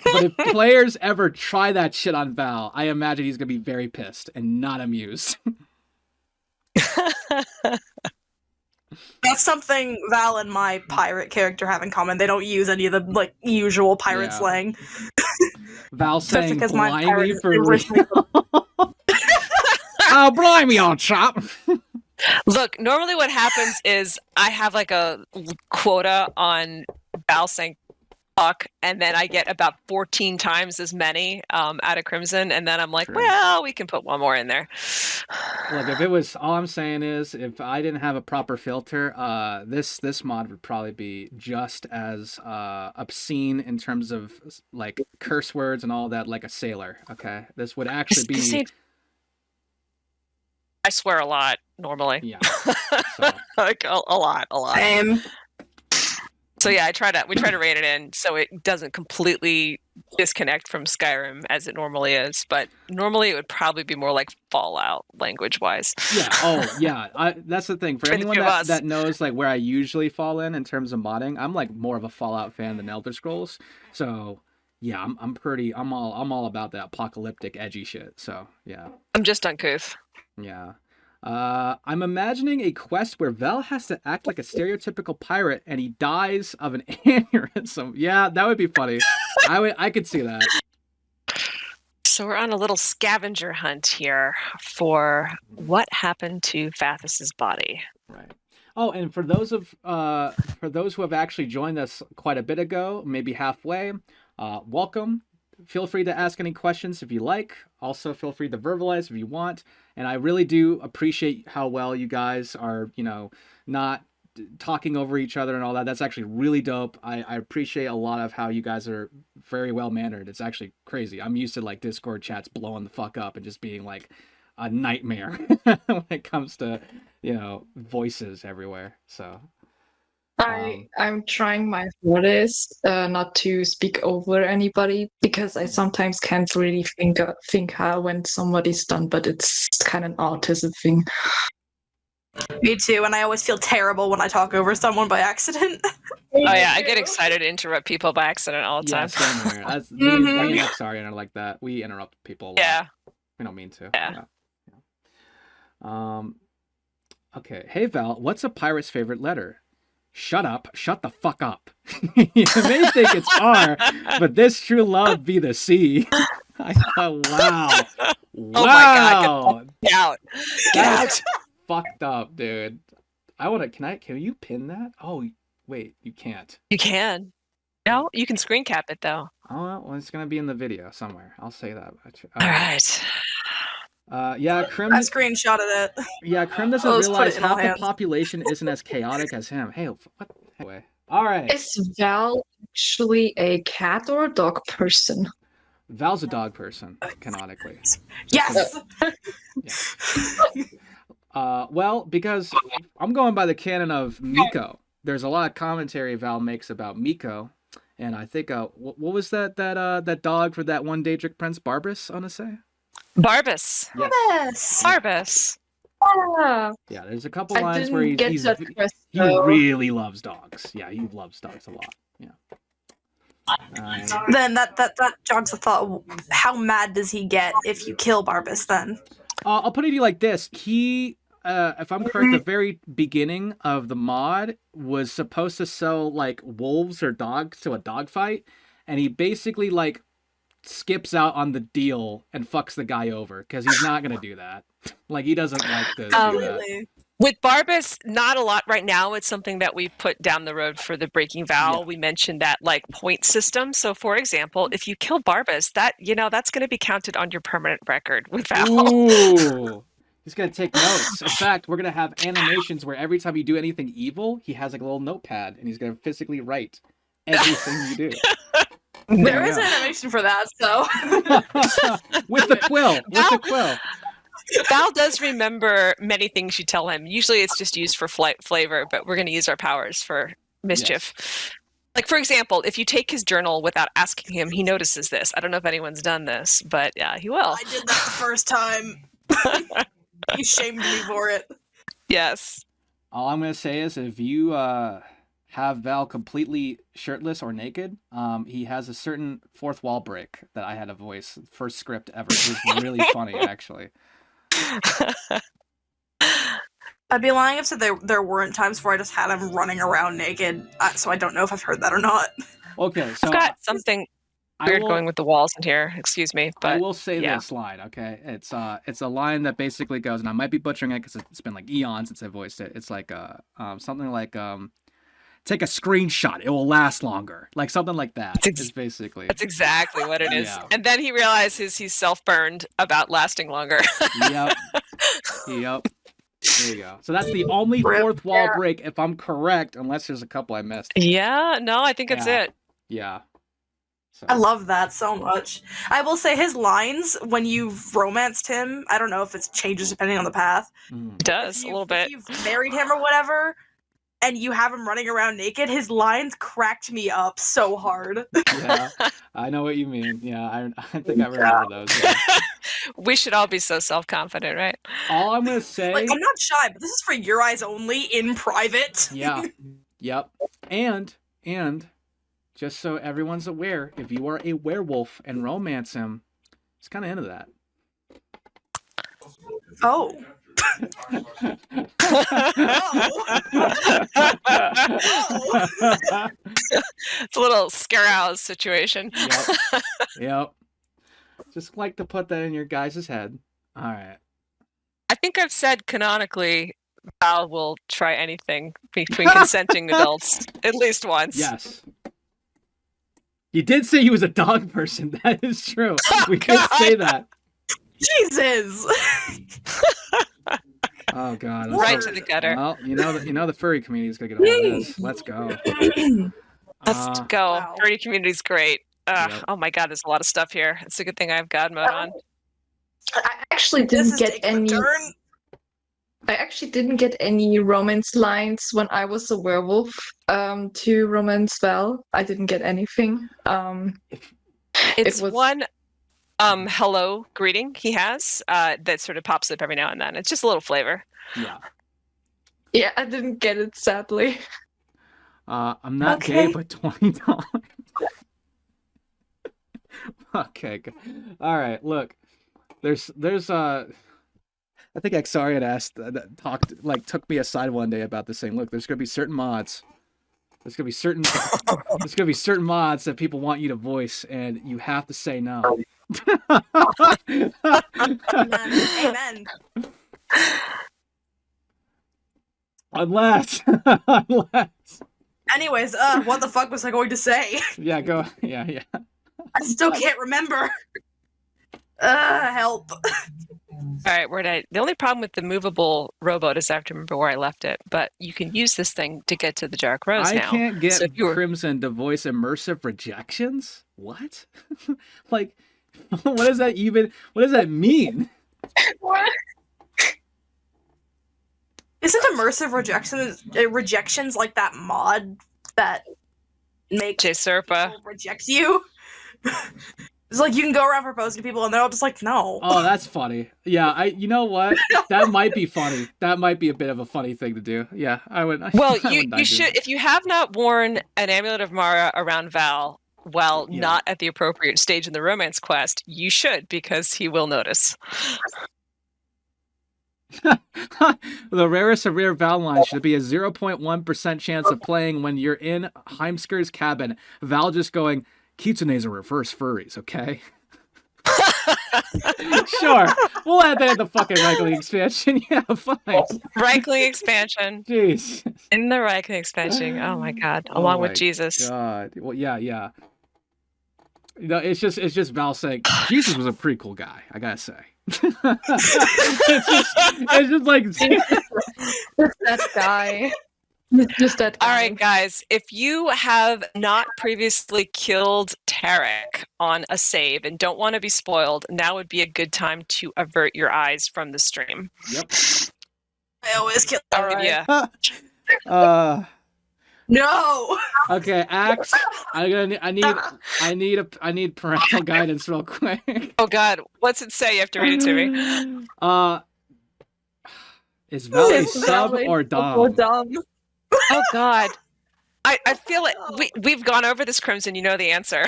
But if players ever try that shit on Val, I imagine he's gonna be very pissed and not amused. That's something Val and my pirate character have in common. They don't use any of the like usual pirate slang. Val saying because my blimey pirate for is real. Oh, blimey, old chop. Look, normally what happens is I have like a quota on Val saying fuck, and then I get about 14 times as many out of Crimson, and then I'm like, well, we can put one more in there. Look, if it was, all I'm saying is, if I didn't have a proper filter, this mod would probably be just as obscene in terms of like curse words and all that, like a sailor. Okay, this would actually be. I swear a lot normally. Yeah, so. Like a lot. So yeah, we try to rate it in so it doesn't completely disconnect from Skyrim as it normally is. But normally it would probably be more like Fallout language-wise. Yeah. Oh yeah. That's the thing. For anyone that knows like where I usually fall in terms of modding, I'm like more of a Fallout fan than Elder Scrolls. So yeah, I'm all about that apocalyptic edgy shit. So yeah. I'm just uncouth. Yeah. I'm imagining a quest where Val has to act like a stereotypical pirate and he dies of an aneurysm. Yeah, that would be funny. I could see that. So we're on a little scavenger hunt here for what happened to Fathis's body. Right. Oh, and for those who have actually joined us quite a bit ago, maybe halfway, welcome. Feel free to ask any questions if you like. Also, feel free to verbalize if you want. And I really do appreciate how well you guys are, not talking over each other and all that. That's actually really dope. I appreciate a lot of how you guys are very well mannered. It's actually crazy. I'm used to like Discord chats blowing the fuck up and just being like a nightmare when it comes to, voices everywhere. So. I'm trying my hardest not to speak over anybody because I sometimes can't really think how when somebody's done, but it's kind of an autism thing. Me too, and I always feel terrible when I talk over someone by accident. Oh yeah, I get excited to interrupt people by accident all the time. Same here. That's me and sorry, and like that. We interrupt people a lot. Yeah. We don't mean to. Yeah. Okay. Hey Val, what's a pirate's favorite letter? Shut up. Shut the fuck up. You may think it's R, but this true love be the C. Wow. Oh my God. Get out. Get out. Fucked up, dude. Can you pin that? Oh, wait, you can't. You can. No, you can screen cap it though. Oh, well, it's going to be in the video somewhere. I'll say that. All right. Crim. I screenshotted it. Yeah, Crim doesn't realize half the population isn't as chaotic as him. Hey, what? Anyway. All right. Is Val actually a cat or a dog person? Val's a dog person, canonically. Yes. Well, because I'm going by the canon of Miko. There's a lot of commentary Val makes about Miko, and I think what was that dog for that one Daedric prince, Barbas, I want to say. Barbas. Yes. Barbas. Yeah, there's a couple lines where he really loves dogs. Yeah, he loves dogs a lot. Yeah. Then that jogs the thought. How mad does he get if you kill Barbas? Then I'll put it to you like this: he, if I'm correct, the very beginning of the mod was supposed to sell like wolves or dogs to a dogfight, and he basically like skips out on the deal and fucks the guy over because he's not gonna do that. Like he doesn't like to do that. With Barbas, not a lot right now. It's something that we've put down the road for the Breaking Vow. Yeah. We mentioned that like point system. So for example, if you kill Barbas, that's going to be counted on your permanent record with Val. Ooh. He's going to take notes. In fact, we're going to have animations where every time you do anything evil, he has like a little notepad and he's going to physically write everything you do. There is animation for that, so. With the quill. With the quill. Val does remember many things you tell him. Usually it's just used for flavor, but we're going to use our powers for mischief. Yes. Like, for example, if you take his journal without asking him, he notices this. I don't know if anyone's done this, but yeah, he will. I did that the first time. He shamed me for it. Yes. All I'm going to say is if you have Val completely shirtless or naked, he has a certain fourth wall break that I had to voice. First script ever. It was really funny, actually. I'd be lying if I said there weren't times where I just had him running around naked, so I don't know if I've heard that or not. Okay, so I've got something weird going with the walls in here. Excuse me, but I will say this line. Okay, it's a line that basically goes, and I might be butchering it because it's been like eons since I voiced it. It's like something like take a screenshot; it will last longer, like something like that. It's basically that's exactly what it is. Yeah. And then he realizes he's self-burned about lasting longer. Yep. There you go. So that's the only fourth wall break, if I'm correct, unless there's a couple I missed. Yeah, no, I think it's it. Yeah. So. I love that so much. I will say his lines, when you've romanced him, I don't know if it changes depending on the path. It does, a little bit. If you've married him or whatever, and you have him running around naked, his lines cracked me up so hard. Yeah, I know what you mean. Yeah, I think I remember those. Yeah. We should all be so self-confident, right? All I'm going to say... Like, I'm not shy, but this is for your eyes only, in private. Yeah. Yep. And, just so everyone's aware, if you are a werewolf and romance him, he's kind of into that. Oh. It's a little scare-ouse situation. Yep. Just like to put that in your guys' head. All right. I think I've said canonically Val will try anything between consenting adults at least once. Yes. You did say he was a dog person. That is true. We did say that. Jesus. Oh God. Right to the gutter. Well, you know the furry community is gonna get a hold of this. Let's go. Let's go. Wow. Furry community's great. Yep. Oh my God, there's a lot of stuff here. It's a good thing I have God mode on. I actually didn't get any. I actually didn't get any romance lines when I was a werewolf. To romance Val, I didn't get anything. It's one hello greeting he has that sort of pops up every now and then. It's just a little flavor. Yeah. Yeah, I didn't get it, sadly. I'm not gay, but $20. Okay. All right. Look, there's I think Xari had asked, took me aside one day about this saying, look, there's gonna be certain mods. There's gonna be certain mods that people want you to voice, and you have to say no. Amen. Unless. Anyways, what the fuck was I going to say? Yeah, go. Yeah. I still can't remember. Help. All right, the only problem with the movable rowboat is I have to remember where I left it, but you can use this thing to get to the Dark Rose now. I can't get Crimson to voice immersive rejections? What? Like, what does that mean? What? Isn't immersive rejections like that mod that makes people reject you? It's like you can go around proposing to people and they're all just like, no. Oh, that's funny. Yeah, you know what? That might be funny. That might be a bit of a funny thing to do. Yeah, I would. Well, you should, if you have not worn an Amulet of Mara around Val while not at the appropriate stage in the romance quest, you should, because he will notice. The rarest of rare Val lines should be a 0.1% chance of playing when you're in Heimskir's cabin. Val just going, Kitsune's are reverse furries, okay? Sure. We'll add that in the fucking Reichling expansion. Yeah, fine. Reichling expansion. Jeez. In the Reichling expansion. Oh my God. Along with Jesus. God. Well, yeah. You know, it's just Val saying Jesus was a pretty cool guy, I gotta say. it's just like that guy. Just that guy. All right, guys. If you have not previously killed Tarek on a save and don't want to be spoiled, now would be a good time to avert your eyes from the stream. Yep. I always kill. I'll give you. No. Okay, Axe. I need parental guidance real quick. Oh God, what's it say? You have to read it to me. Is Valley sub or dom? Oh God, I feel like we've gone over this, Crimson. You know the answer.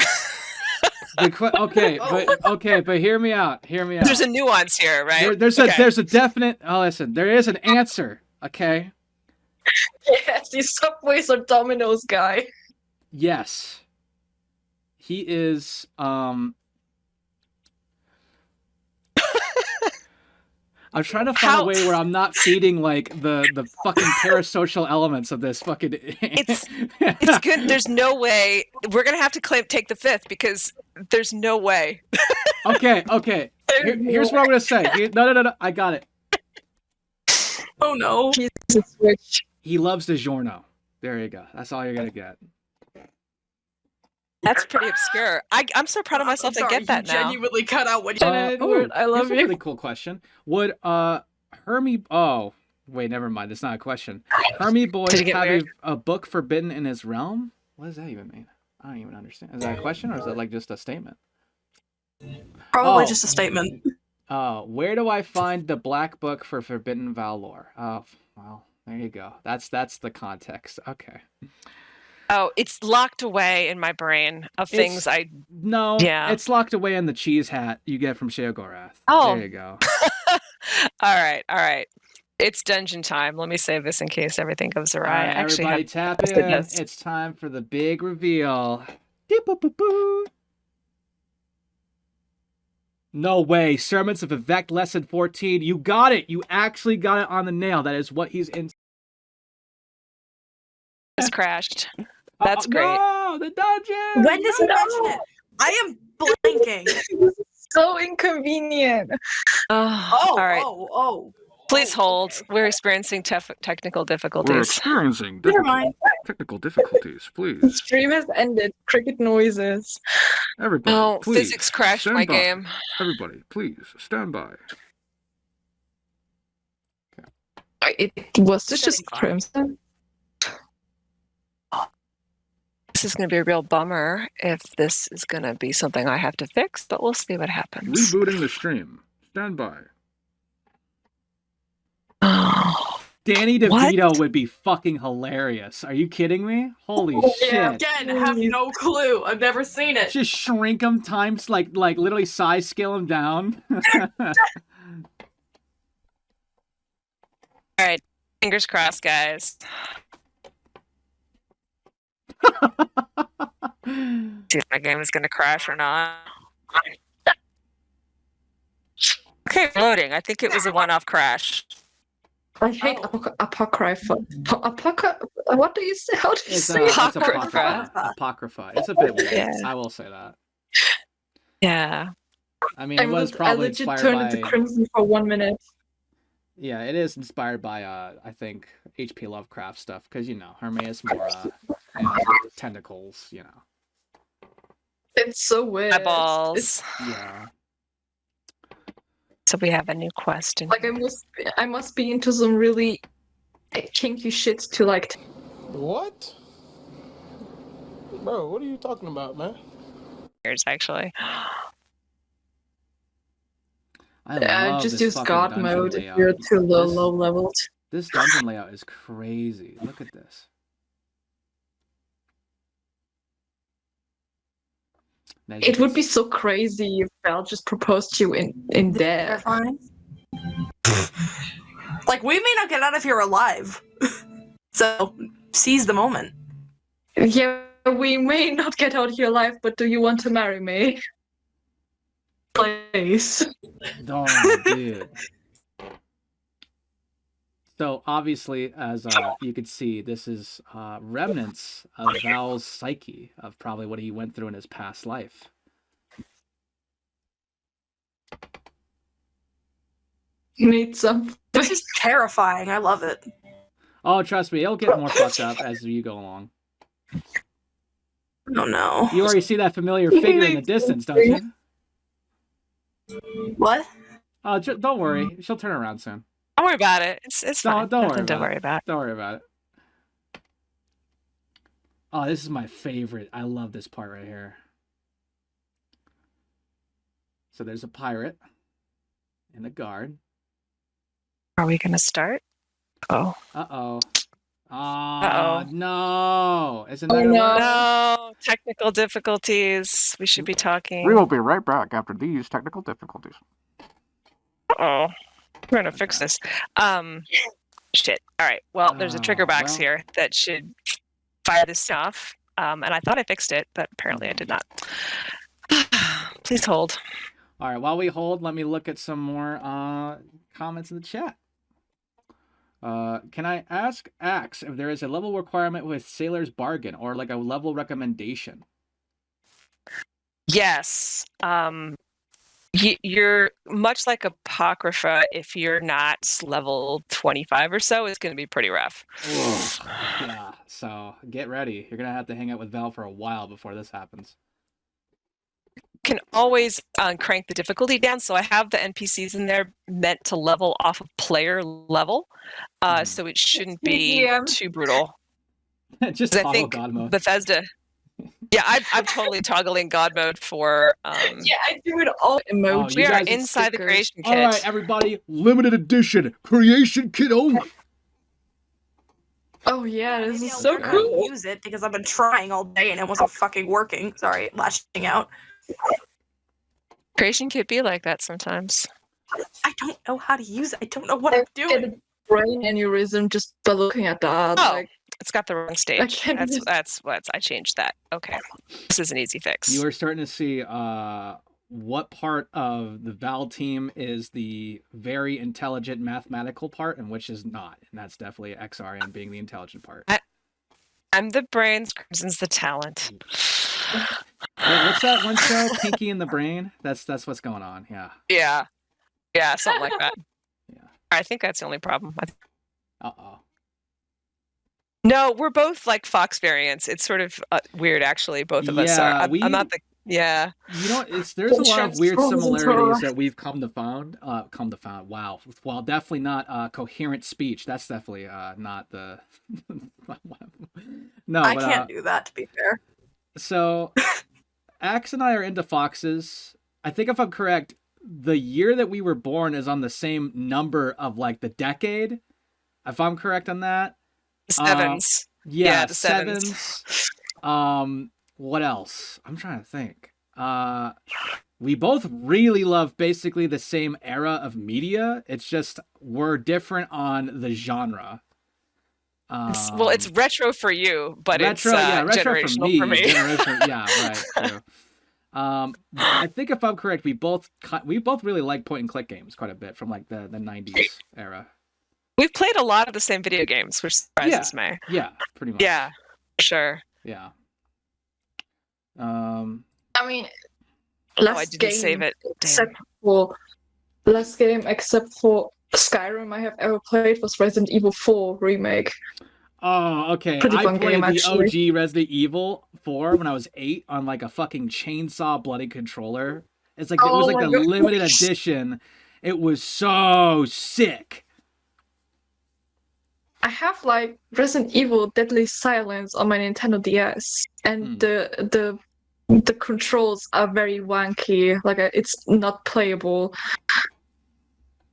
Okay, but hear me out. There's a nuance here, right? There's a definite. Oh, listen. There is an answer. Okay. Yes, he's Subways or Domino's guy. Yes. He is. I'm trying to find a way where I'm not feeding like the fucking parasocial elements of this fucking. It's good. There's no way we're gonna have to take the fifth because there's no way. Okay. Here's what I'm gonna say. No. I got it. Oh no. Jesus, switch. He loves DiGorno. There you go. That's all you're gonna get. That's pretty obscure. I'm so proud of myself to get that now. Genuinely cut out what I love here's a you. really cool question. Would Hermie? Oh, wait, never mind. That's not a question. Hermie boy have a book forbidden in his realm? What does that even mean? I don't even understand. Is that a question or is that like just a statement? Probably just a statement. Where do I find the black book for Forbidden Val lore? Oh, well, there you go. That's the context. Okay. Oh, it's locked away in my brain of things I... No, it's locked away in the cheese hat you get from Sheogorath. Oh. There you go. All right. It's dungeon time. Let me save this in case everything goes awry. All right, everybody tap in. It's time for the big reveal. No way. Sermons of Vivek, lesson 14. You got it. You actually got it on the nail. That is what he's in. It's crashed. That's great. No, the dungeon. When does he mention it? I am blinking. So inconvenient. All right. Oh. Please hold. We're experiencing technical difficulties. We're experiencing technical difficulties. Please. The stream has ended. Cricket noises. Everybody, oh, please, physics crashed my game. Everybody, please stand by. Was this just Crimson? This is going to be a real bummer if this is going to be something I have to fix, but we'll see what happens. Rebooting the stream. Stand by. Danny DeVito would be fucking hilarious. Are you kidding me? Holy shit. Again, I have no clue. I've never seen it. Just shrink him times, like literally size scale him down. All right. Fingers crossed, guys. See if my game is going to crash or not. Okay, loading. I think it was a one-off crash. I hate apocrypha. What do you say? How do you say it? Apocrypha. Apocrypha. It's a bit weird. Yeah. I will say that. Yeah. I mean, it was probably inspired by... I legit turned into Crimson for 1 minute. Yeah, it is inspired by, I think, H.P. Lovecraft stuff, because, Hermie is more, tentacles, It's so weird. Eyeballs. Yeah. So we have a new question. Like, I must be into some really kinky shit to, like... What? Bro, what are you talking about, man? Actually. I just use God mode if you're too low leveled. This dungeon layout is crazy. Look at this. It would be so crazy if Val just proposed to you in death. Like, we may not get out of here alive. So, seize the moment. Yeah, we may not get out here alive, but do you want to marry me? Please. Oh, dude. So obviously, as you could see, this is remnants of Val's psyche, of probably what he went through in his past life. Need some. This is terrifying. I love it. Oh, trust me, it'll get more fucked up as you go along. Oh no. You already see that familiar figure in the distance, don't you? What? Oh, don't worry. She'll turn around soon. Don't worry about it. It's fine. Don't Nothing to worry worry about. Don't worry about it. Oh, this is my favorite. I love this part right here. So there's a pirate and a guard. Are we gonna start? Oh. Uh-oh. Uh-oh. No. Isn't that Oh, a no. word? No, technical difficulties. We should be talking. We will be right back after these technical difficulties. Oh, we're gonna fix this. Shit. All right. Well, there's a trigger box here that should fire this off. And I thought I fixed it, but apparently I did not. Please hold. All right. While we hold, let me look at some more comments in the chat. Can I ask Axe if there is a level requirement with Sailor's Bargain or like a level recommendation? Yes. You're much like Apocrypha. If you're not level 25 or so, it's going to be pretty rough. Yeah, so get ready. You're going to have to hang out with Val for a while before this happens. Can always crank the difficulty down. So I have the NPCs in there meant to level off of player level. So it shouldn't be too brutal. Just I think God mode. Bethesda. Yeah, I'm totally toggling God mode for. Yeah, I do it all emojis. We are inside the creation kit. All right, everybody, limited edition creation kit only. Oh yeah, this is I'll so learn how to cool. use it because I've been trying all day and it wasn't fucking working. Sorry, lashing out. Creation kit be like that sometimes. I don't know how to use it. I don't know what I'm doing. Get a brain aneurysm just by looking at that. Oh, Like, it's got the wrong stage. That's what I changed that. Okay, this is an easy fix. You are starting to see what part of the Val team is the very intelligent mathematical part and which is not, and that's definitely XRN being the intelligent part. I'm the brains, Crimson's the talent. What's that one show? Pinky and the Brain? That's what's going on. Yeah. Yeah, something like that. Yeah. I think that's the only problem. Uh-oh. No, we're both like Fox variants. It's sort of weird, actually. Both of us are. I'm not the. Yeah. You know, there's a lot of weird similarities that we've come to find. Wow. Well, definitely not coherent speech. That's definitely not the. No, I can't do that, to be fair. So, Axe and I are into foxes. I think if I'm correct, the year that we were born is on the same number of like the decade. If I'm correct on that. Sevens. Yeah, the sevens. What else? I'm trying to think. We both really love basically the same era of media. It's just we're different on the genre. Well, it's retro for you, but retro, it's retro generational for me. Yeah, right. True. I think if I'm correct, we both really like point and click games quite a bit from like the 90s era. We've played a lot of the same video games, which surprises me. Yeah, pretty much. Yeah, sure. Yeah. I mean, I didn't save it. Last game except for Skyrim I have ever played was Resident Evil 4 remake. Oh, okay. Pretty fun I played game, the actually. OG Resident Evil 4 when I was 8 on like a fucking chainsaw bloody controller. It was like the limited edition. It was so sick. I have like Resident Evil Deadly Silence on my Nintendo DS, and the controls are very wanky. Like it's not playable.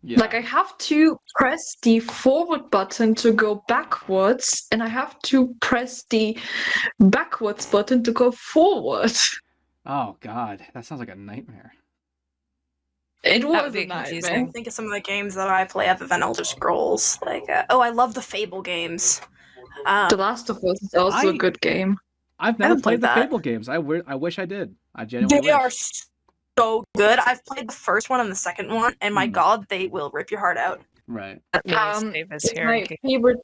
Yeah. Like I have to press the forward button to go backwards, and I have to press the backwards button to go forward. Oh god, that sounds like a nightmare. It That was would be a nightmare. confusing. Think of some of the games that I play other than Elder Scrolls. Like, I love the Fable games. The Last of Us is also a good game. I've never haven't played the played that. Fable games. I wish I did. I genuinely They wish. are so good. I've played the first one and the second one, and my god, they will rip your heart out. Right. Save us here. My favorite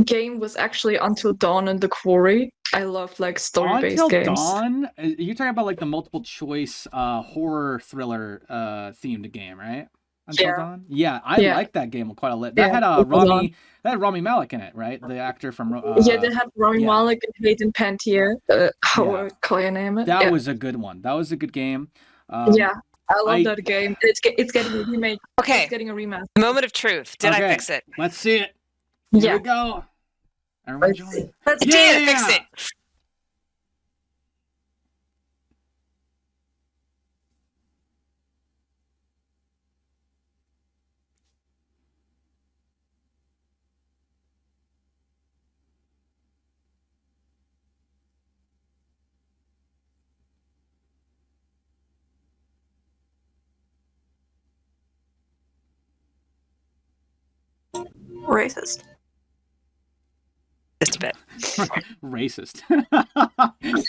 game was actually Until Dawn and The Quarry. I love like story-based Until games. Dawn? You're talking about like the multiple choice horror thriller themed game, right? Until Yeah. Dawn. Yeah, I Yeah. like that game quite a lot. That Yeah, had Until Dawn. that had Rami Malek in it, right? The actor from Yeah, they had Rami yeah. Malek and Hayden Panettiere. How can I name it? That was a good one. That was a good game. Yeah, I love that game. It's getting a remake. Okay. It's getting a remaster. Moment of truth. Did I fix it? Let's see it. Here Yeah. we go. Everyone join. I did fix it. Racist. Just a bit. Racist.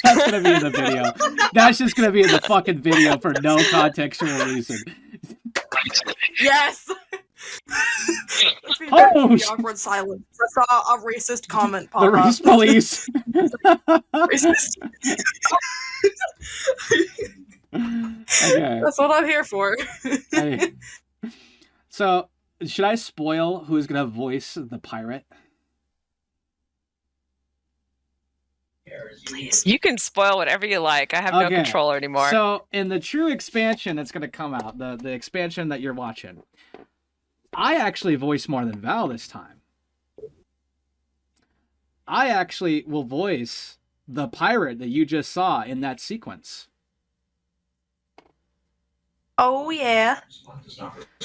That's gonna be in the video. That's just gonna be in the fucking video for no contextual reason. Yes. Oh, the awkward silence. I saw a racist comment pop The up. race police. Racist. Okay. That's what I'm here for. Hey. So, should I spoil who's gonna voice the pirate? Please. You can spoil whatever you like. I have no control anymore. So, in the true expansion that's gonna come out, the expansion that you're watching, I actually voice more than Val this time. I actually will voice the pirate that you just saw in that sequence. Oh yeah.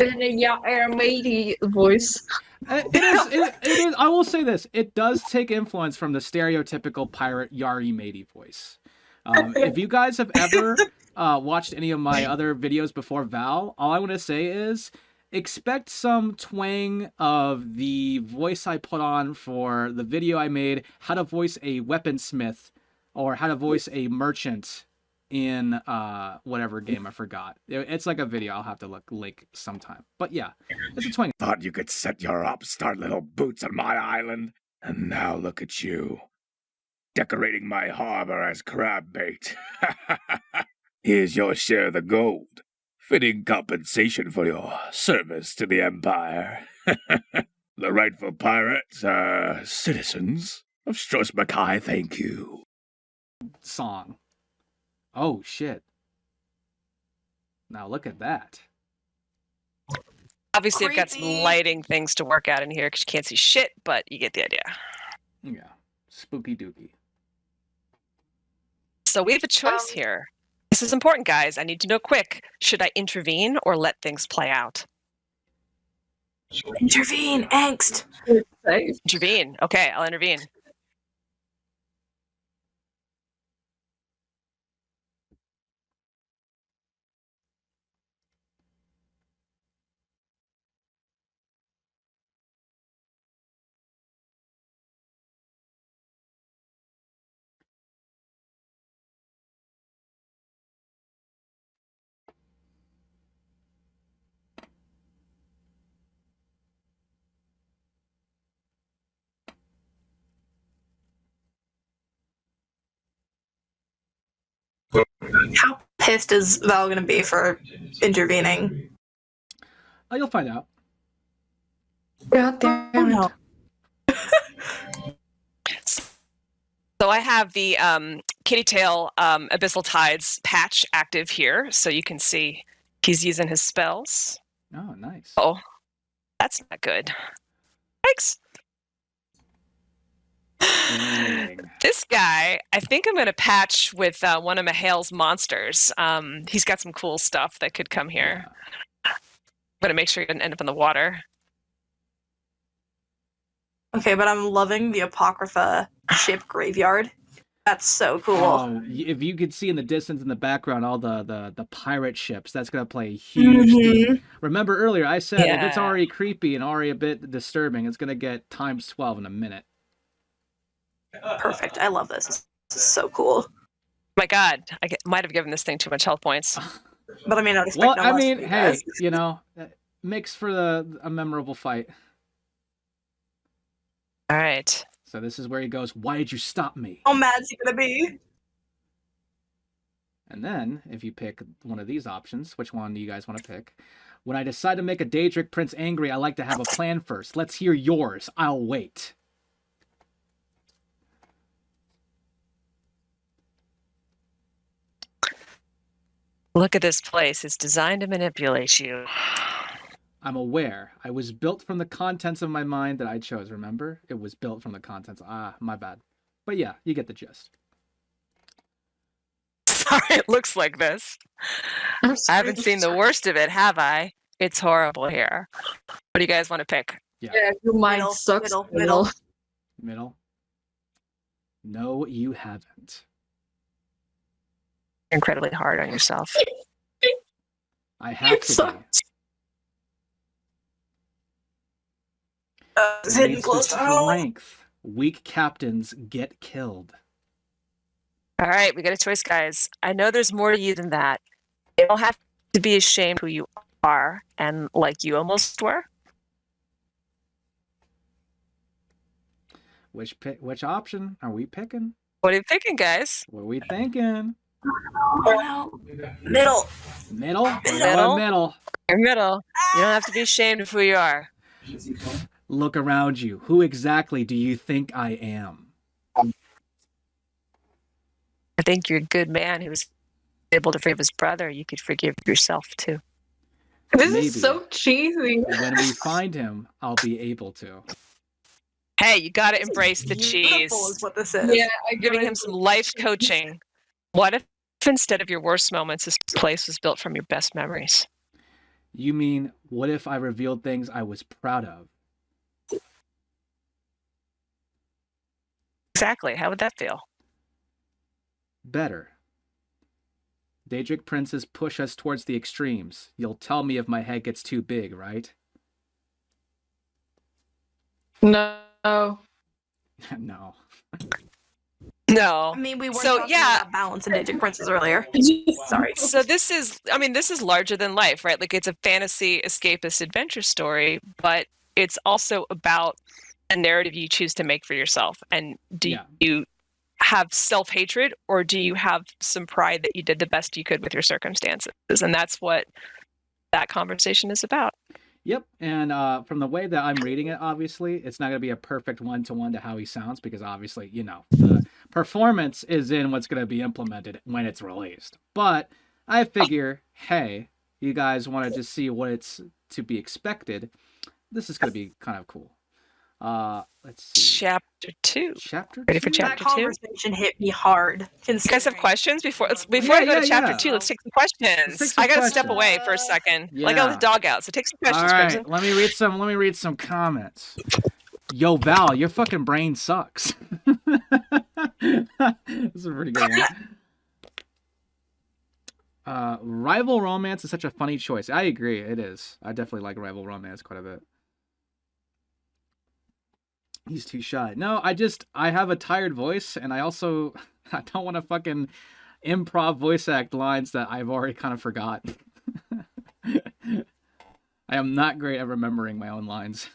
In a matey voice. It is. I will say this: it does take influence from the stereotypical pirate Yari matey voice. If you guys have ever watched any of my other videos before Val, all I want to say is expect some twang of the voice I put on for the video I made, how to voice a weaponsmith or how to voice a merchant in whatever game I forgot. It's like a video. I'll have to link sometime. But yeah, it's a twang. Thought you could set your upstart little boots on my island, and now look at you, decorating my harbor as crab bait. Here's your share of the gold, fitting compensation for your service to the Empire. The rightful pirates are citizens of Stros Mackay, thank you. Song. Oh shit. Now look at that. Obviously, I've got some Creepy. lighting things to work out in here because you can't see shit, but you get the idea. Yeah. Spooky dooky. So we have a choice here. This is important, guys. I need to know quick. Should I intervene or let things play out? Intervene, angst. Intervene. Okay, I'll intervene. How pissed is Val gonna be for intervening? Oh, you'll find out. God damn it. So I have the Kitty Tail Abyssal Tides patch active here, so you can see he's using his spells. Oh, nice. Oh, that's not good. Thanks. This guy, I think I'm going to patch with one of Mahal's monsters. He's got some cool stuff that could come here. I'm going to make sure he doesn't end up in the water. Okay, but I'm loving the Apocrypha ship graveyard. That's so cool. Oh, if you could see in the distance in the background all the pirate ships, that's going to play a huge theme. Remember earlier I said if it's already creepy and already a bit disturbing, it's going to get times 12 in a minute. Perfect. I love this. This is so cool. My God, I might have given this thing too much health points. But I mean, I expect no less from you hey, guys. you know, makes for a memorable fight. All right. So this is where he goes, why did you stop me? How mad is he gonna be? And then, if you pick one of these options, which one do you guys want to pick? When I decide to make a Daedric prince angry, I like to have a plan first. Let's hear yours. I'll wait. Look at this place. It's designed to manipulate you. I'm aware. I was built from the contents of my mind that I chose, remember? It was built from the contents. Ah, my bad. But yeah, you get the gist. Sorry, it looks like this. I haven't seen the worst of it, have I? It's horrible here. What do you guys want to pick? Yeah, your mind sucks. Middle. Middle. No, you haven't. You're incredibly hard on yourself. I have to be. Hidden Leads close to to home. strength. Weak captains get killed. All right, we got a choice, guys. I know there's more to you than that. You don't have to be ashamed of who you are and like you almost were. Which option are we picking? What are you picking, guys? What are we thinking? Middle. Middle? We're Middle? going middle. You're middle. You don't have to be ashamed of who you are. Look around you. Who exactly do you think I am? I think you're a good man who was able to forgive his brother. You could forgive yourself too. This Maybe. is so cheesy. When we find him, I'll be able to. Hey, you got to embrace the cheese. Beautiful is what this is. Yeah, Giving him some life coaching. What if instead of your worst moments, this place was built from your best memories? You mean, what if I revealed things I was proud of? Exactly. How would that feel? Better. Daedric princes push us towards the extremes. You'll tell me if my head gets too big, right? No. No. No. I mean, we were So, talking yeah. about balance and Daedric princes earlier. Sorry. So this is larger than life, right? Like it's a fantasy escapist adventure story, but it's also about a narrative you choose to make for yourself. And do you have self-hatred or do you have some pride that you did the best you could with your circumstances? And that's what that conversation is about. Yep, and from the way that I'm reading it, obviously, it's not going to be a perfect one-to-one to how he sounds because obviously, you know, the performance is in what's going to be implemented when it's released. But I figure, hey, you guys want to just see what it's to be expected. This is going to be kind of cool. Let's see. Chapter 2. Chapter 2? Ready for chapter That 2? conversation hit me hard. You guys have questions before I go to chapter 2? Let's take some questions. I gotta step away for a second. Like I let the dog out, so take some questions, All right, Crimson. let me read some comments. Yo, Val, your fucking brain sucks. This is a pretty good one. Rival romance is such a funny choice. I agree, it is. I definitely like rival romance quite a bit. He's too shy. No, I have a tired voice, and I don't want to fucking improv voice act lines that I've already kind of forgotten. I am not great at remembering my own lines.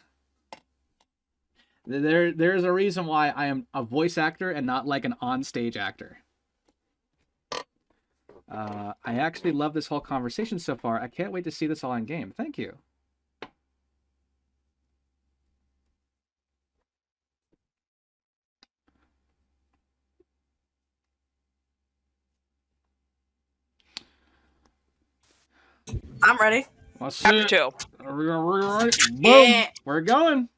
There's a reason why I am a voice actor and not like an on-stage actor. I actually love this whole conversation so far. I can't wait to see this all in game. Thank you. I'm ready. Chapter 2. Boom. Yeah. We're going.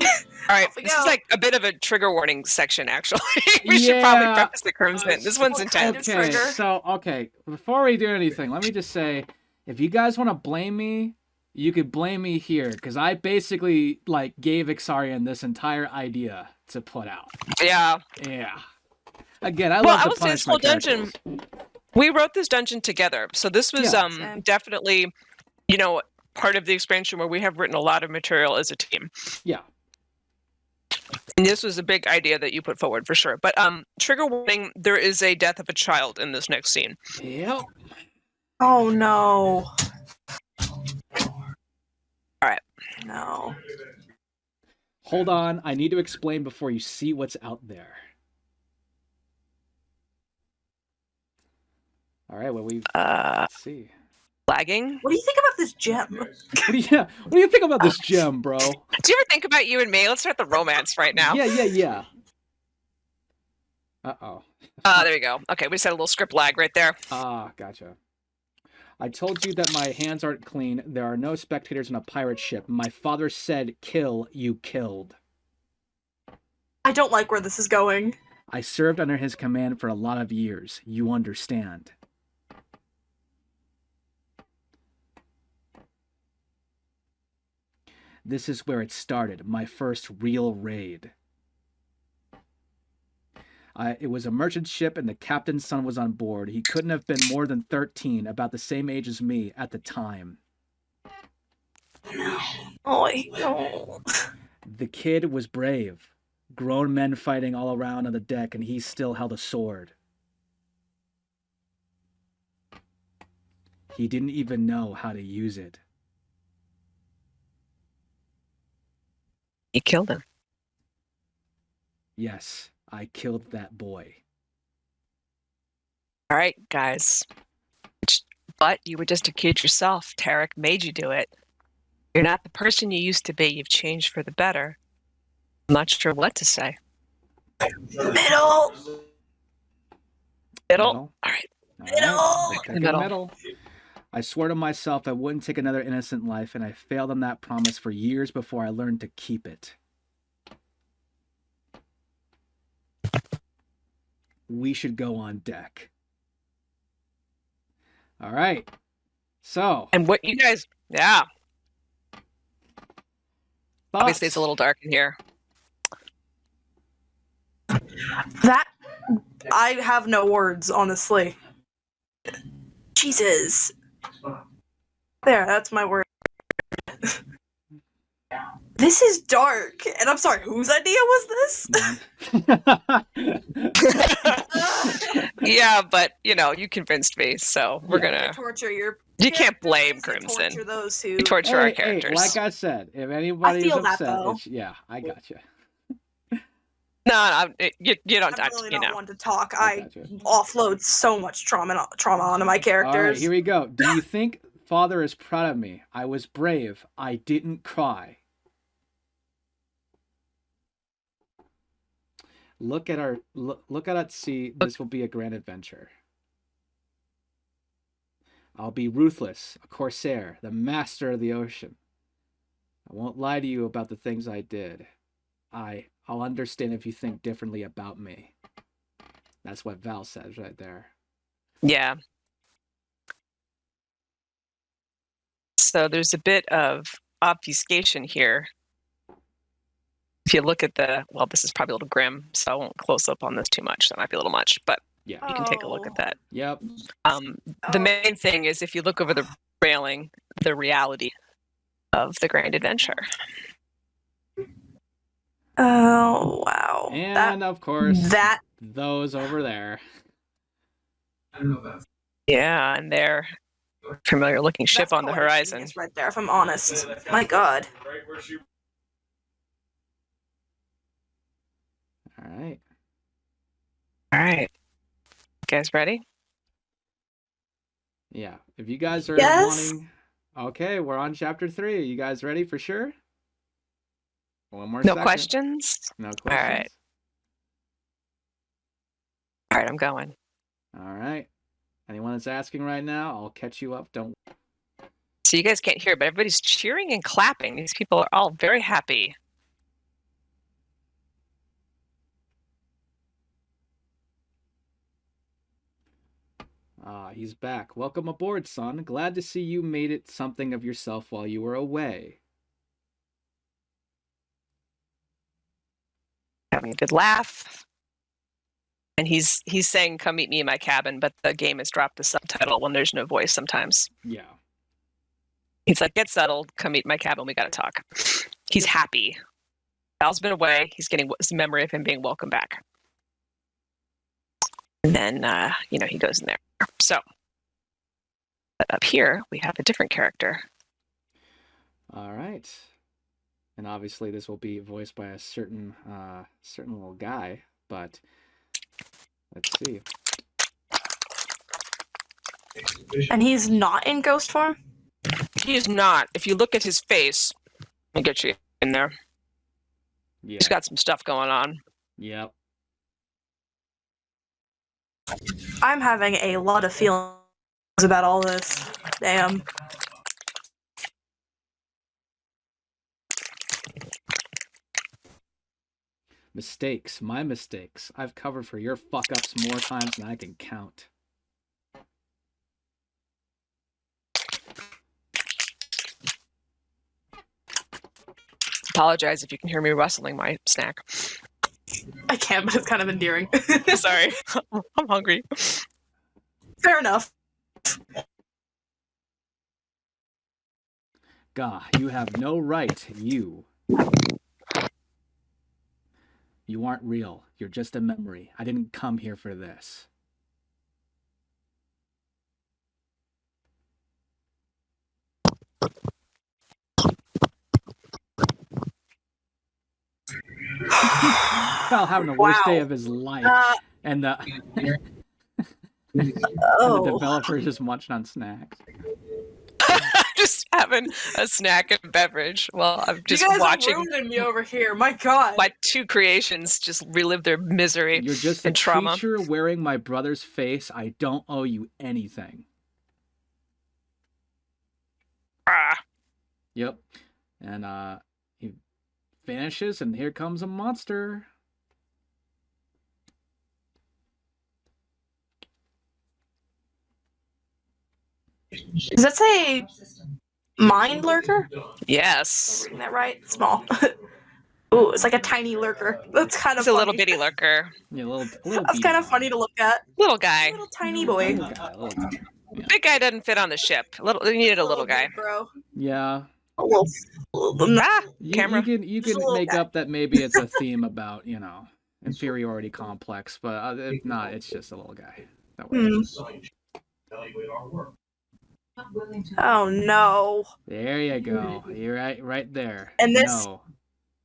All right, this is like a bit of a trigger warning section, actually. We should probably preface the Crimson. This one's intense. Okay, before we do anything, let me just say, if you guys want to blame me, you could blame me here, because I basically, like, gave Ixarian this entire idea to put out. Yeah. Yeah. Again, I love to punish my characters. We wrote this dungeon together, so this was definitely, you know, part of the expansion where we have written a lot of material as a team. Yeah. And this was a big idea that you put forward for sure. But trigger warning, there is a death of a child in this next scene. Yep. Oh no. All right. No. Hold on, I need to explain before you see what's out there. All right, well, let's see. Lagging. What do you think about this gem? What do you think about this gem, bro? Do you ever think about you and me? Let's start the romance right now. Yeah. Uh-oh. There you go. Okay, we just had a little script lag right there. Ah, gotcha. I told you that my hands aren't clean. There are no spectators on a pirate ship. My father said, kill, you killed. I don't like where this is going. I served under his command for a lot of years. You understand. This is where it started, my first real raid. It was a merchant ship and the captain's son was on board. He couldn't have been more than 13, about the same age as me at the time. No. Oh, no. The kid was brave. Grown men fighting all around on the deck, and he still held a sword. He didn't even know how to use it. You killed him. Yes, I killed that boy. All right, guys. But you would just accuse yourself. Tarek made you do it. You're not the person you used to be. You've changed for the better. I'm not sure what to say. Middle. All right. Middle. I swore to myself I wouldn't take another innocent life, and I failed on that promise for years before I learned to keep it. We should go on deck. All right. So. And what you guys, yeah. Thoughts? Obviously, it's a little dark in here. That, I have no words, honestly. Jesus. There, that's my word. This is dark, and I'm sorry, whose idea was this? Yeah, but you convinced me, so we're gonna torture your. You can't blame Crimson. Torture those who you torture our characters. Like I said, if anybody is upset, yeah, I got you. No, you don't. I'm really not one to talk. I offload so much trauma onto my characters. All right, here we go. Do you think Father is proud of me? I was brave. I didn't cry. Look at it. See, this will be a grand adventure. I'll be ruthless, a corsair, the master of the ocean. I won't lie to you about the things I did. I'll understand if you think differently about me. That's what Val says right there. Yeah. So there's a bit of obfuscation here. If you look at this is probably a little grim, so I won't close up on this too much. That might be a little much, but yeah, you can take a look at that. Yep. The main thing is if you look over the railing, the reality of the grand adventure. Oh, wow. And of course, those over there. Yeah, and their familiar looking ship on the horizon. It's right there, if I'm honest. My God. All right. All right. You guys ready? Yeah. If you guys are wanting... Okay, we're on chapter 3. You guys ready for sure? One more second. Questions? No questions? All right. All right, I'm going. All right. Anyone that's asking right now, I'll catch you up. Don't... So you guys can't hear, but everybody's cheering and clapping. These people are all very happy. He's back. Welcome aboard, son. Glad to see you made it something of yourself while you were away. Having a good laugh. And he's saying, come meet me in my cabin, but the game has dropped the subtitle when there's no voice sometimes. Yeah. He's like, get settled, come meet in my cabin, we gotta talk. He's happy. Val's been away, he's getting his memory of him being welcome back. And then, he goes in there. So, but up here, we have a different character. All right. And obviously this will be voiced by a certain little guy, but let's see. And he's not in ghost form? He's not. If you look at his face, I'll get you in there. Yeah. He's got some stuff going on. Yep. I'm having a lot of feelings about all this. Damn. Mistakes. My mistakes. I've covered for your fuck-ups more times than I can count. Apologize if you can hear me rustling my snack. I can't, but it's kind of endearing. Sorry. I'm hungry. Fair enough. Gah, you have no right, you. You aren't real. You're just a memory. I didn't come here for this. Val having the worst day of his life. And the developer just munching on snacks. Just having a snack and beverage while I'm just you guys watching. are ruining me over here. My God. My two creations just relive their misery. You're just a and trauma. creature wearing my brother's face. I don't owe you anything. Ah. Yep. And he vanishes, and here comes a monster. Does that say mind lurker? Yes. Isn't that right? Small. Ooh, it's like a tiny lurker. That's kind of It's a little bitty lurker. Yeah, little That's kind of funny to look at. Little guy. Little tiny boy. Little guy. Yeah. Big guy doesn't fit on the ship. They needed a little guy. bit, bro. Yeah. A little camera. You can make up that maybe it's a theme about, you know, inferiority complex, but if not, it's just a little guy. That works. Oh no. There you go. You're right there. And this No.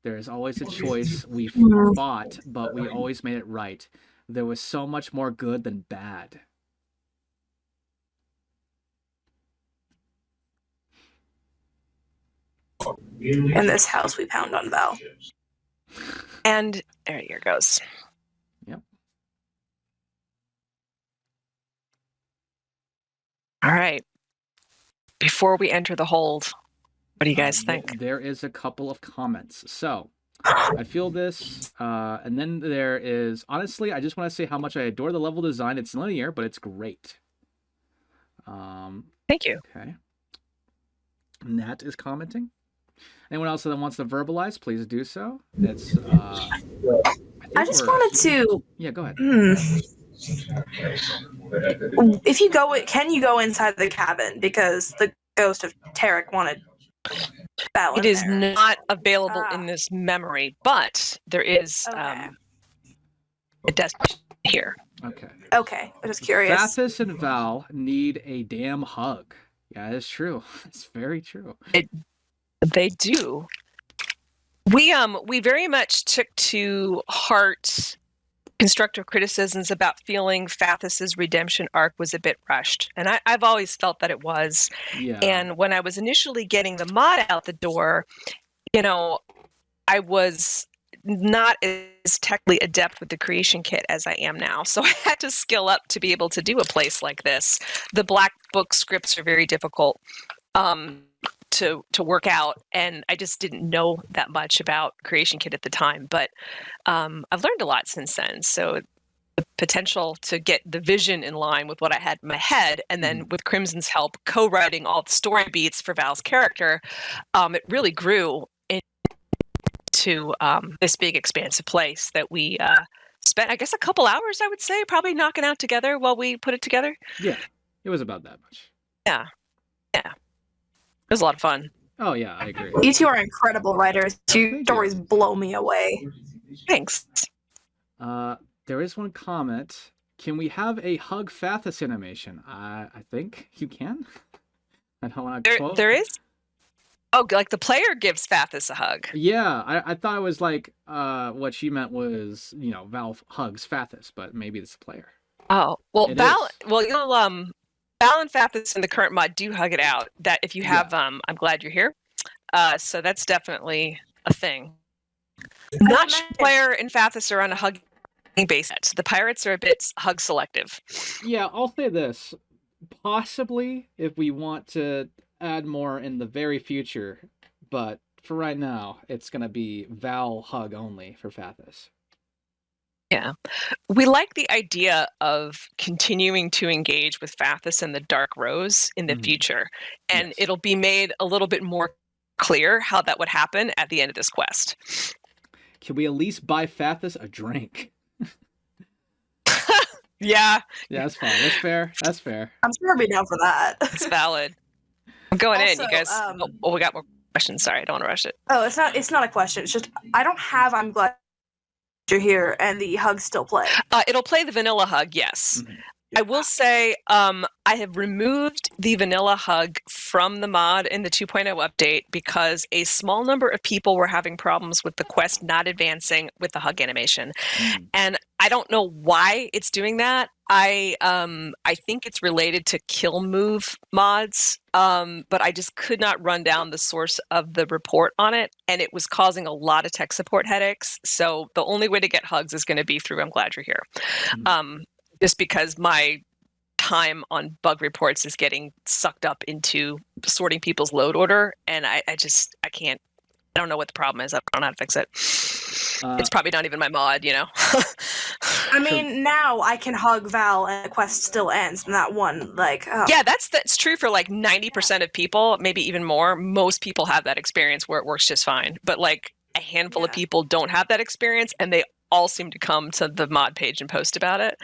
There's always a choice. We fought, but we always made it right. There was so much more good than bad. In this house, we pound on Val. And there here goes. Yep. All right. Before we enter the hold, what do you guys think? There is a couple of comments. So, I feel this, and then there is, honestly, I just want to say how much I adore the level design. It's linear, but it's great. Thank you. Okay. Nat is commenting. Anyone else that wants to verbalize, please do so. It's, I just wanted to. Yeah, go ahead. If you go, can you go inside the cabin? Because the ghost of Tarek wanted Val. It is not available in this memory, but there is a desk here. Okay. Okay, I'm just curious. Fathis and Val need a damn hug. Yeah, it's true. It's very true. They do. We very much took to heart constructive criticisms about feeling Fathis's redemption arc was a bit rushed. And I've always felt that it was. Yeah. And when I was initially getting the mod out the door, you know, I was not as technically adept with the creation kit as I am now. So I had to skill up to be able to do a place like this. The black book scripts are very difficult to work out, and I just didn't know that much about creation kit at the time. But I've learned a lot since then. So the potential to get the vision in line with what I had in my head, and then with Crimson's help, co-writing all the story beats for Val's character, it really grew into this big expansive place that we spent, I guess, a couple hours, I would say, probably knocking out together while we put it together. Yeah, it was about that much. Yeah. It was a lot of fun. Oh, yeah, I agree. You two are incredible writers. Your stories blow me away. Thanks. There is one comment. Can we have a hug Fathis animation? I think you can. I don't want to quote. There is? Oh, like the player gives Fathis a hug. Yeah, I thought it was like what she meant was, you know, Val hugs Fathis, but maybe it's the player. Oh, well, It Val, is. well, you'll Val and Fathis in the current mod do hug it out. That if you have, I'm glad you're here. So that's definitely a thing. Not sure player and Fathis are on a hugging basis. The pirates are a bit hug selective. Yeah, I'll say this. Possibly, if we want to add more in the very future, but for right now, it's going to be Val hug only for Fathis. Yeah. We like the idea of continuing to engage with Fathis and the Dark Rose in the future. And it'll be made a little bit more clear how that would happen at the end of this quest. Can we at least buy Fathis a drink? Yeah. Yeah, that's fine. That's fair. That's fair. I'm sure I'll be down for that. It's valid. I'm going in, Also, you guys. We got more questions. Sorry, I don't want to rush it. Oh, it's not a question. It's just I don't have I'm glad you're here and the hugs still play. It'll play the vanilla hug, yes. I will say I have removed the vanilla hug from the mod in the 2.0 update because a small number of people were having problems with the quest not advancing with the hug animation. And I don't know why it's doing that. I think it's related to kill move mods, but I just could not run down the source of the report on it, and it was causing a lot of tech support headaches. So the only way to get hugs is going to be through I'm glad you're here. Just because my time on bug reports is getting sucked up into sorting people's load order, and I can't. I don't know what the problem is. I don't know how to fix it. It's probably not even my mod, you know. I mean, now I can hug Val and the quest still ends. And that one, like, yeah, that's true for like 90% of people, maybe even more. Most people have that experience where it works just fine, but like a handful of people don't have that experience, and they all seem to come to the mod page and post about it.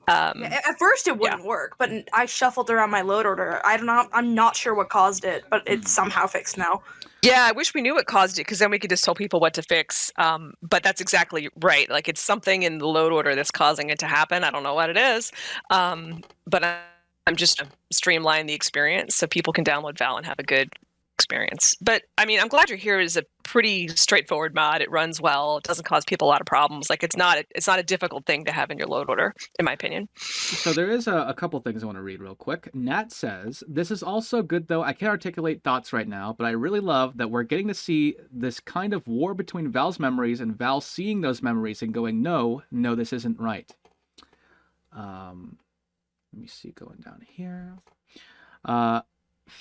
At first it wouldn't work, but I shuffled around my load order. I'm not sure what caused it, but it's somehow fixed now. Yeah, I wish we knew what caused it, because then we could just tell people what to fix. But that's exactly right. Like, it's something in the load order that's causing it to happen. I don't know what it is. But I'm just going to streamline the experience so people can download Val and have a good experience. But I mean, I'm glad you're here is a pretty straightforward mod. It runs well. It doesn't cause people a lot of problems. Like, it's not a difficult thing to have in your load order, in my opinion. So there is a couple things I want to read real quick. Nat says, this is also good, though. I can't articulate thoughts right now, but I really love that we're getting to see this kind of war between Val's memories and Val seeing those memories and going, no, this isn't right. Let me see, going down here.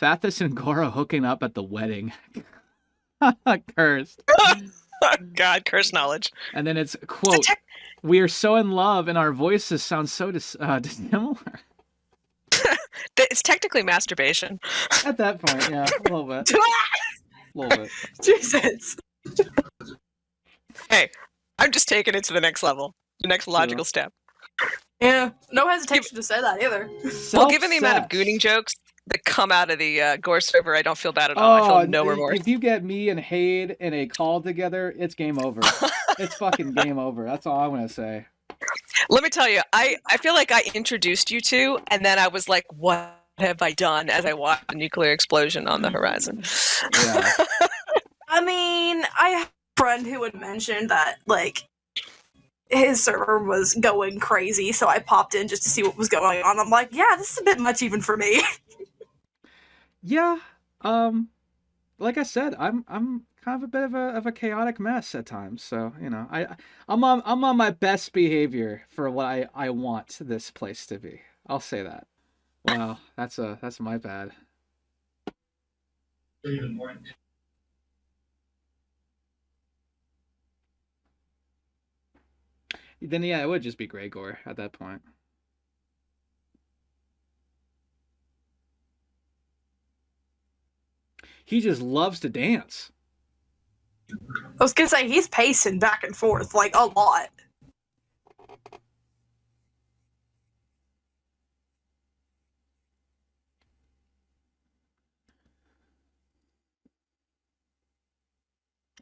Fathis and Goro hooking up at the wedding. Cursed. God, cursed knowledge. And then it's, quote, we are so in love and our voices sound so dissimilar. It's technically masturbation. At that point, yeah, a little bit. A little bit. Jesus. Hey, I'm just taking it to the next level. The next logical step. Yeah, no hesitation to say that either. Well, given the amount of gooning jokes that come out of the Gore server, I don't feel bad at all. I feel no remorse. If you get me and Hade in a call together, it's game over. It's fucking game over. That's all I'm going to say. Let me tell you, I feel like I introduced you two, and then I was like, what have I done, as I watched the nuclear explosion on the horizon. Yeah. I mean, I have a friend who had mentioned that, like, his server was going crazy, so I popped in just to see what was going on. I'm like, yeah, this is a bit much even for me. Yeah, like I said, I'm kind of a bit of a chaotic mess at times. So you know, I'm on my best behavior for what I want this place to be. I'll say that. Wow, that's my bad. Then yeah, it would just be Gregor at that point. He just loves to dance. I was gonna say, he's pacing back and forth, like, a lot.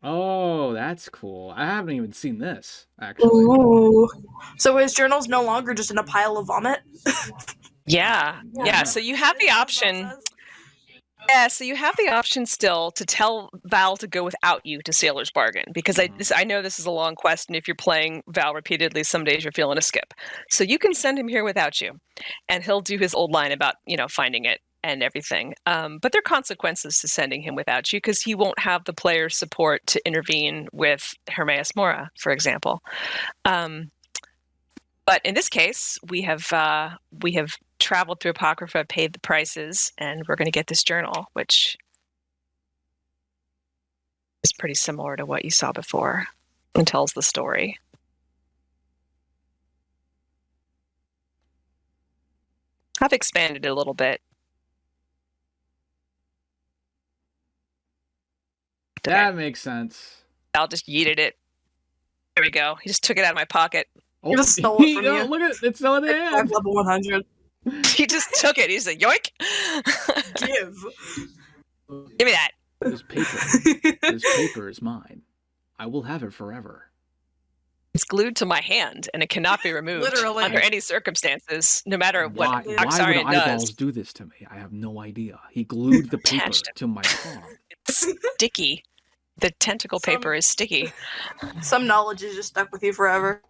Oh, that's cool. I haven't even seen this, actually. Ooh. So his journal's no longer just in a pile of vomit? Yeah. So you have the option. Yeah, so you have the option still to tell Val to go without you to Sailor's Bargain, because I know this is a long quest, and if you're playing Val repeatedly, some days you're feeling a skip. So you can send him here without you, and he'll do his old line about, finding it and everything. But there are consequences to sending him without you, because he won't have the player support to intervene with Hermaeus Mora, for example. But in this case, we have traveled through Apocrypha, paid the prices, and we're going to get this journal, which is pretty similar to what you saw before and tells the story. I've expanded it a little bit. That makes sense. I'll just yeeted it. There we go. He just took it out of my pocket. He just stole it from you. Look at it. It's still in the hand. Level 100. He just took it. He's like, yoink. Give me that. This paper is mine. I will have it forever. It's glued to my hand, and it cannot be removed Literally. under any circumstances, no matter what Why would Oxarian eyeballs does. do this to me? I have no idea. He glued the paper to my palm. It's sticky. The tentacle paper is sticky. Some knowledge is just stuck with you forever.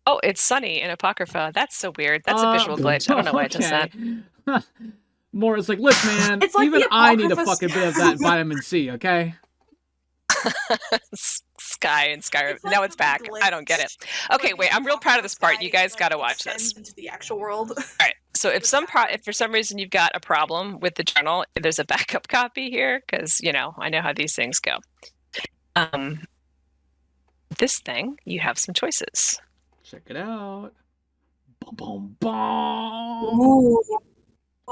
Oh, it's sunny in Apocrypha. That's so weird. That's a visual glitch. I don't know why it does that. Mora's like, look, man, It's like even the I need a Apocrypha fucking bit of that vitamin C, okay? Sky and Skyrim. It's like Now it's the back. I don't get it. Okay, wait. I'm real proud of this part. You guys got to watch this. Into the actual world. All right. So if for some reason you've got a problem with the journal, there's a backup copy here, because I know how these things go. This thing, you have some choices. Check it out. Boom, boom, boom. Ooh.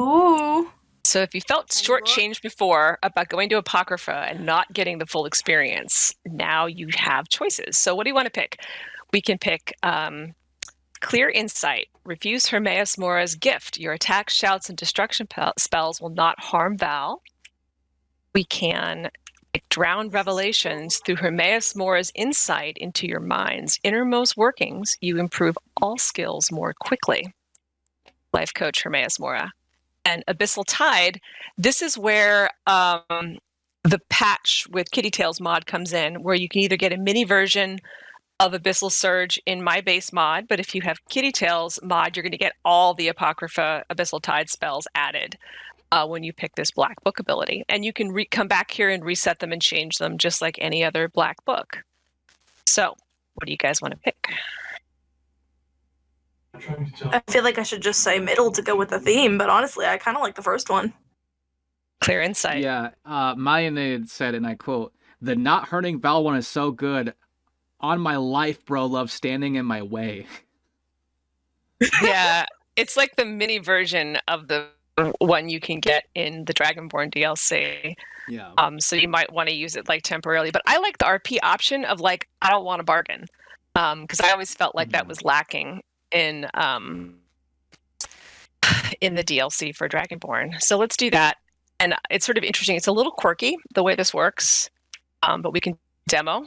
Ooh. So if you felt shortchanged before about going to Apocrypha and not getting the full experience, now you have choices. So what do you want to pick? We can pick Clear Insight. Refuse Hermaeus Mora's gift. Your attacks, shouts, and destruction spells will not harm Val. We can pick Drowned Revelations. Through Hermaeus Mora's insight into your mind's innermost workings, you improve all skills more quickly. Life Coach Hermaeus Mora. And Abyssal Tide, this is where the patch with Kitty Tails mod comes in, where you can either get a mini version of Abyssal Surge in my base mod, but if you have Kitty Tails mod, you're going to get all the Apocrypha Abyssal Tide spells added when you pick this Black Book ability. And you can come back here and reset them and change them just like any other Black Book. So, what do you guys want to pick? I feel like I should just say middle to go with the theme, but honestly, I kind of like the first one. Clear Insight. Yeah, Mayonnaise said, and I quote, "The not hurting Val one is so good. On my life, bro, love standing in my way." Yeah, it's like the mini version of the one you can get in the Dragonborn DLC. Yeah. So you might want to use it like temporarily. But I like the RP option of like, I don't want to bargain. Because I always felt like that was lacking in the DLC for Dragonborn. So let's do that. And it's sort of interesting. It's a little quirky the way this works. But we can demo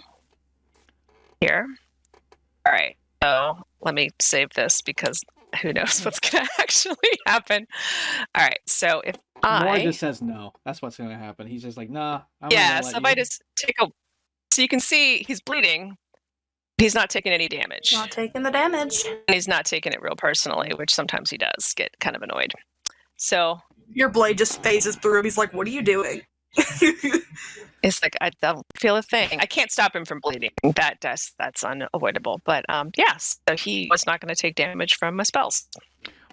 here. All right. So let me save this because who knows what's going to actually happen. All right. So if Mora just says no. That's what's going to happen. He's just like, nah. Yeah. So if I just take a... So you can see he's bleeding. He's not taking any damage. Not taking the damage. And he's not taking it real personally, which sometimes he does get kind of annoyed. So your blade just phases through him. He's like, what are you doing? It's like, I don't feel a thing. I can't stop him from bleeding. That's unavoidable. But yes, so he was not going to take damage from my spells.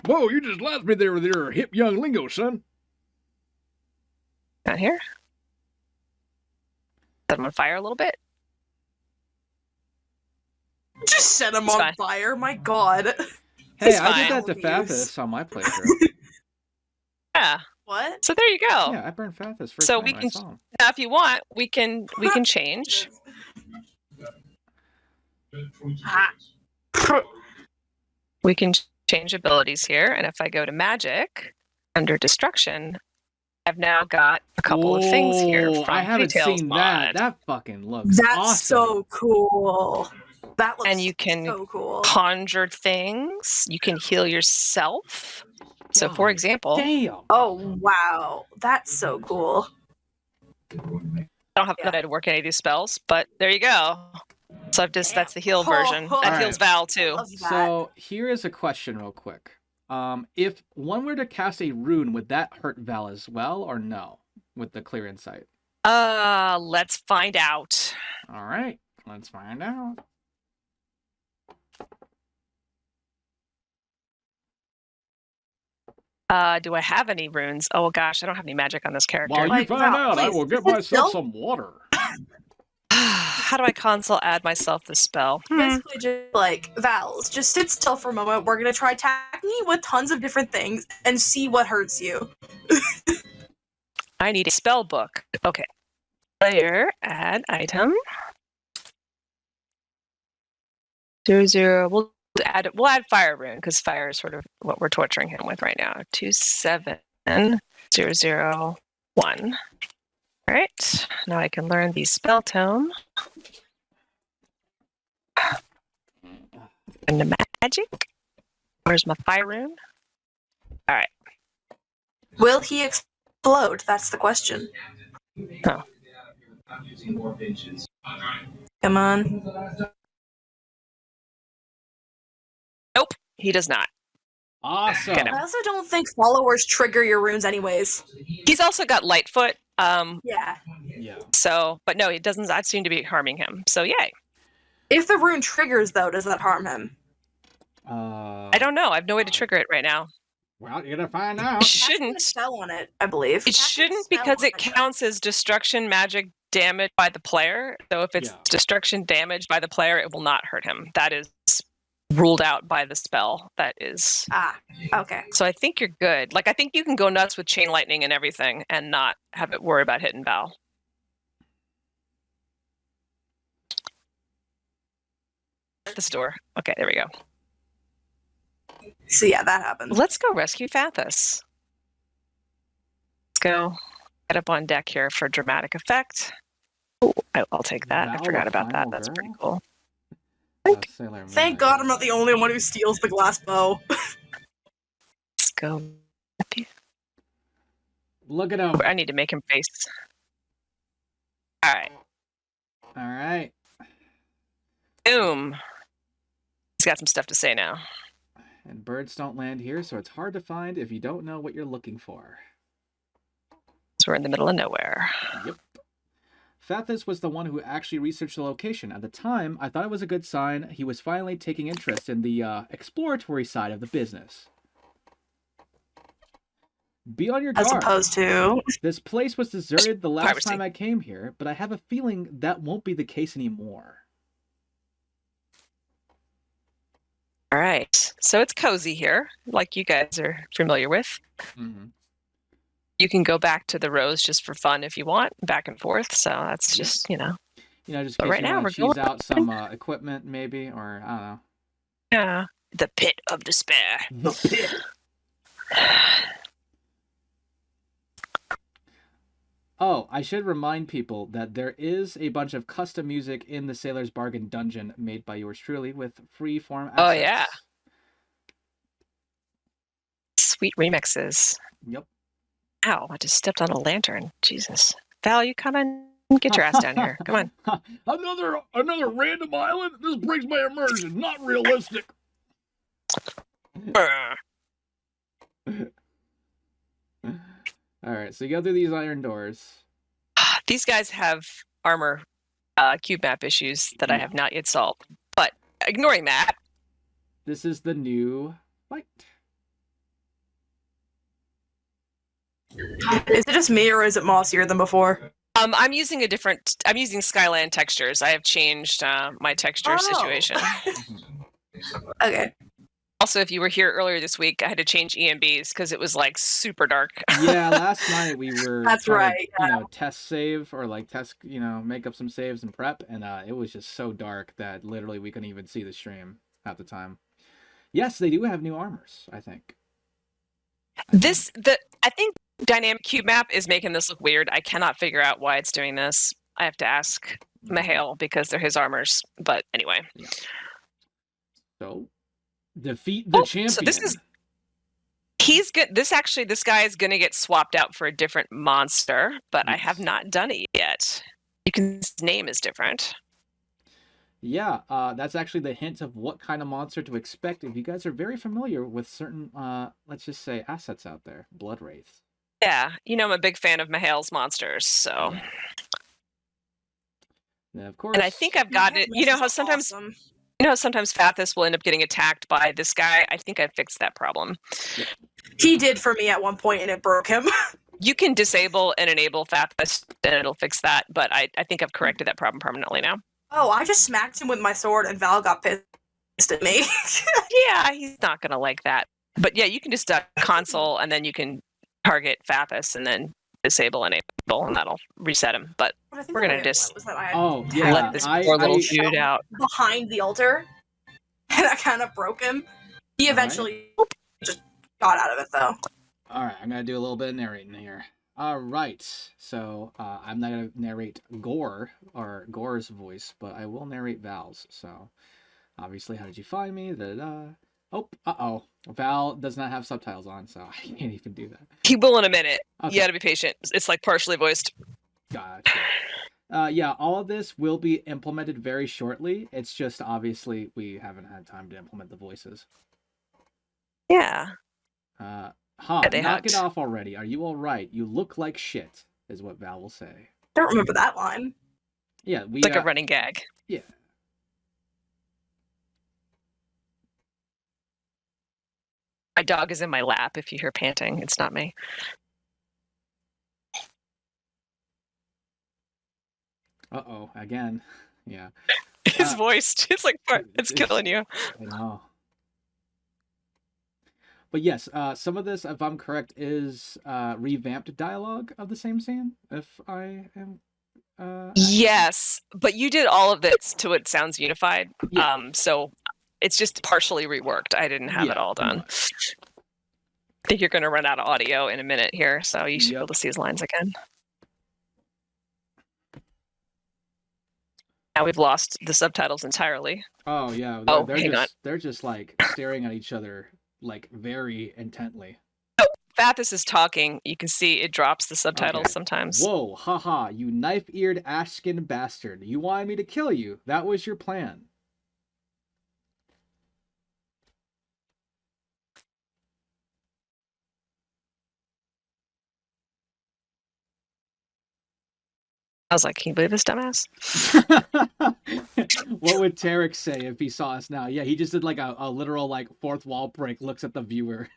Whoa, you just lost me there with your hip young lingo, son. Down here. Set him on fire a little bit. Just set him on fire. My God. Hey, I did that to Fathis on my playthrough. Yeah. What? So there you go. Yeah, I burned Fathis first so time we I can saw him. now, if you want, we can change. We can change abilities here, and if I go to magic under destruction, I've now got a couple of things here from I haven't Details seen mod. that. That fucking looks That's awesome. so cool. That looks and you can so cool. conjure things. You can heal yourself. So, for example, damn. Oh wow, that's so cool. I don't have enough to work any of these spells, but there you go. So that's the heal version. That heals Val too. So here is a question real quick. If one were to cast a rune, would that hurt Val as well or no? With the clear insight. Let's find out. All right, let's find out. Do I have any runes? Oh gosh, I don't have any magic on this character. While you find out, I will get myself some water. How do I console add myself the spell? Basically, just like Val, just sit still for a moment. We're gonna try attacking you with tons of different things and see what hurts you. I need a spell book. Okay. Player, add item. 00. We'll add fire rune because fire is sort of what we're torturing him with right now. 27001. All right. Now I can learn the spell tome. And the magic. Where's my fire rune? All right. Will he explode? That's the question. Oh. Come on. Nope, he does not. Awesome. I also don't think followers trigger your runes anyways. He's also got Lightfoot. Yeah. So, but no, it doesn't not seem to be harming him. So, yay. If the rune triggers, though, does that harm him? I don't know. I have no way to trigger it right now. Well, you're gonna find out. It shouldn't. Spell on it, I believe. It shouldn't because it counts as destruction magic damage by the player. So if it's destruction damage by the player, it will not hurt him. That is ruled out by the spell. That is. Okay. So I think you're good. Like I think you can go nuts with chain lightning and everything and not have it worry about hitting Val. This door. Okay, there we go. So yeah, that happens. Let's go rescue Fathis. Let's go get up on deck here for dramatic effect. Ooh, I'll take that. I forgot about that. That's pretty cool. Thank God I'm not the only one who steals the glass bow. Let's go. Look at him. I need to make him face. All right. All right. Boom. He's got some stuff to say now. And birds don't land here, so it's hard to find if you don't know what you're looking for. So we're in the middle of nowhere. Yep. Fathis was the one who actually researched the location. At the time, I thought it was a good sign he was finally taking interest in the exploratory side of the business. Be on your guard. As opposed to... This place was deserted the last time I came here, but I have a feeling that won't be the case anymore. All right. So it's cozy here, like you guys are familiar with. Mm-hmm. You can go back to the rows just for fun if you want, back and forth. So that's just, just in case right now we're we're choose going out some equipment, maybe, or I don't know. Yeah, the pit of despair. The pit. Oh, I should remind people that there is a bunch of custom music in the Sailor's Bargain dungeon made by yours truly with free-form assets. Oh, yeah. Sweet remixes. Yep. Ow, I just stepped on a lantern. Jesus. Val, you come and get your ass down here. Come on. Another random island? This breaks my immersion. Not realistic. All right, so you go through these iron doors. These guys have armor cube map issues that I have not yet solved. But ignoring that, this is the new fight. Is it just me or is it mossier than before? I'm using Skyland textures. I have changed my texture situation. Okay. Also, if you were here earlier this week, I had to change EMBs because it was like super dark. Yeah, last night we were That's right. To, test save or like test, make up some saves and prep, and it was just so dark that literally we couldn't even see the stream at the time. Yes, they do have new armors, I think. I think Dynamic Cube Map is making this look weird. I cannot figure out why it's doing this. I have to ask Mihail because they're his armors. But anyway. Yeah. So defeat the champion. So this is He's good. This guy is going to get swapped out for a different monster, but I have Yes. not done it yet. His name is different. Yeah, that's actually the hint of what kind of monster to expect if you guys are very familiar with certain, let's just say, assets out there. Blood Wraiths. Yeah, I'm a big fan of Mahal's monsters, so. Yeah, of course. And I think I've got it. You know how sometimes Fathis will end up getting attacked by this guy? I think I fixed that problem. He did for me at one point, and it broke him. You can disable and enable Fathis, and it'll fix that, but I think I've corrected that problem permanently now. Oh, I just smacked him with my sword, and Val got pissed at me. Yeah, he's not going to like that. But yeah, you can just console, and then you can target Fathis, and then disable and enable, and that'll reset him. But we're going to just let this poor little dude out. Behind the altar, and I kind of broke him. He eventually just got out of it, though. All right, I'm going to do a little bit of narrating here. All right, so I'm not going to narrate Gore's voice, but I will narrate Val's. So, obviously, how did you find me? Oh, Val does not have subtitles on, so I can't even do that. He will in a minute. Okay. You got to be patient. It's like partially voiced. Gotcha. Yeah, all of this will be implemented very shortly. It's just obviously we haven't had time to implement the voices. Yeah. Knock it off already. Are you all right? You look like shit, is what Val will say. Don't remember that line. Yeah, it's like a running gag. Yeah. My dog is in my lap. If you hear panting, it's not me. Uh-oh, again. Yeah. His voice, it's like, it's killing you. I know. But yes, some of this, if I'm correct, is revamped dialogue of the same scene, if I am... Yes, but you did all of this to it sounds unified. Yeah. So it's just partially reworked. I didn't have it all done. I think you're going to run out of audio in a minute here, so you should be able to see his lines again. Now we've lost the subtitles entirely. Oh, yeah. They're just like staring at each other like very intently. So Fathis is talking. You can see it drops the subtitles sometimes. Whoa, haha, you knife-eared ash-skinned bastard. You wanted me to kill you. That was your plan. I was like, can you believe this dumbass? What would Tarek say if he saw us now? Yeah, he just did like a literal like fourth wall break, looks at the viewer.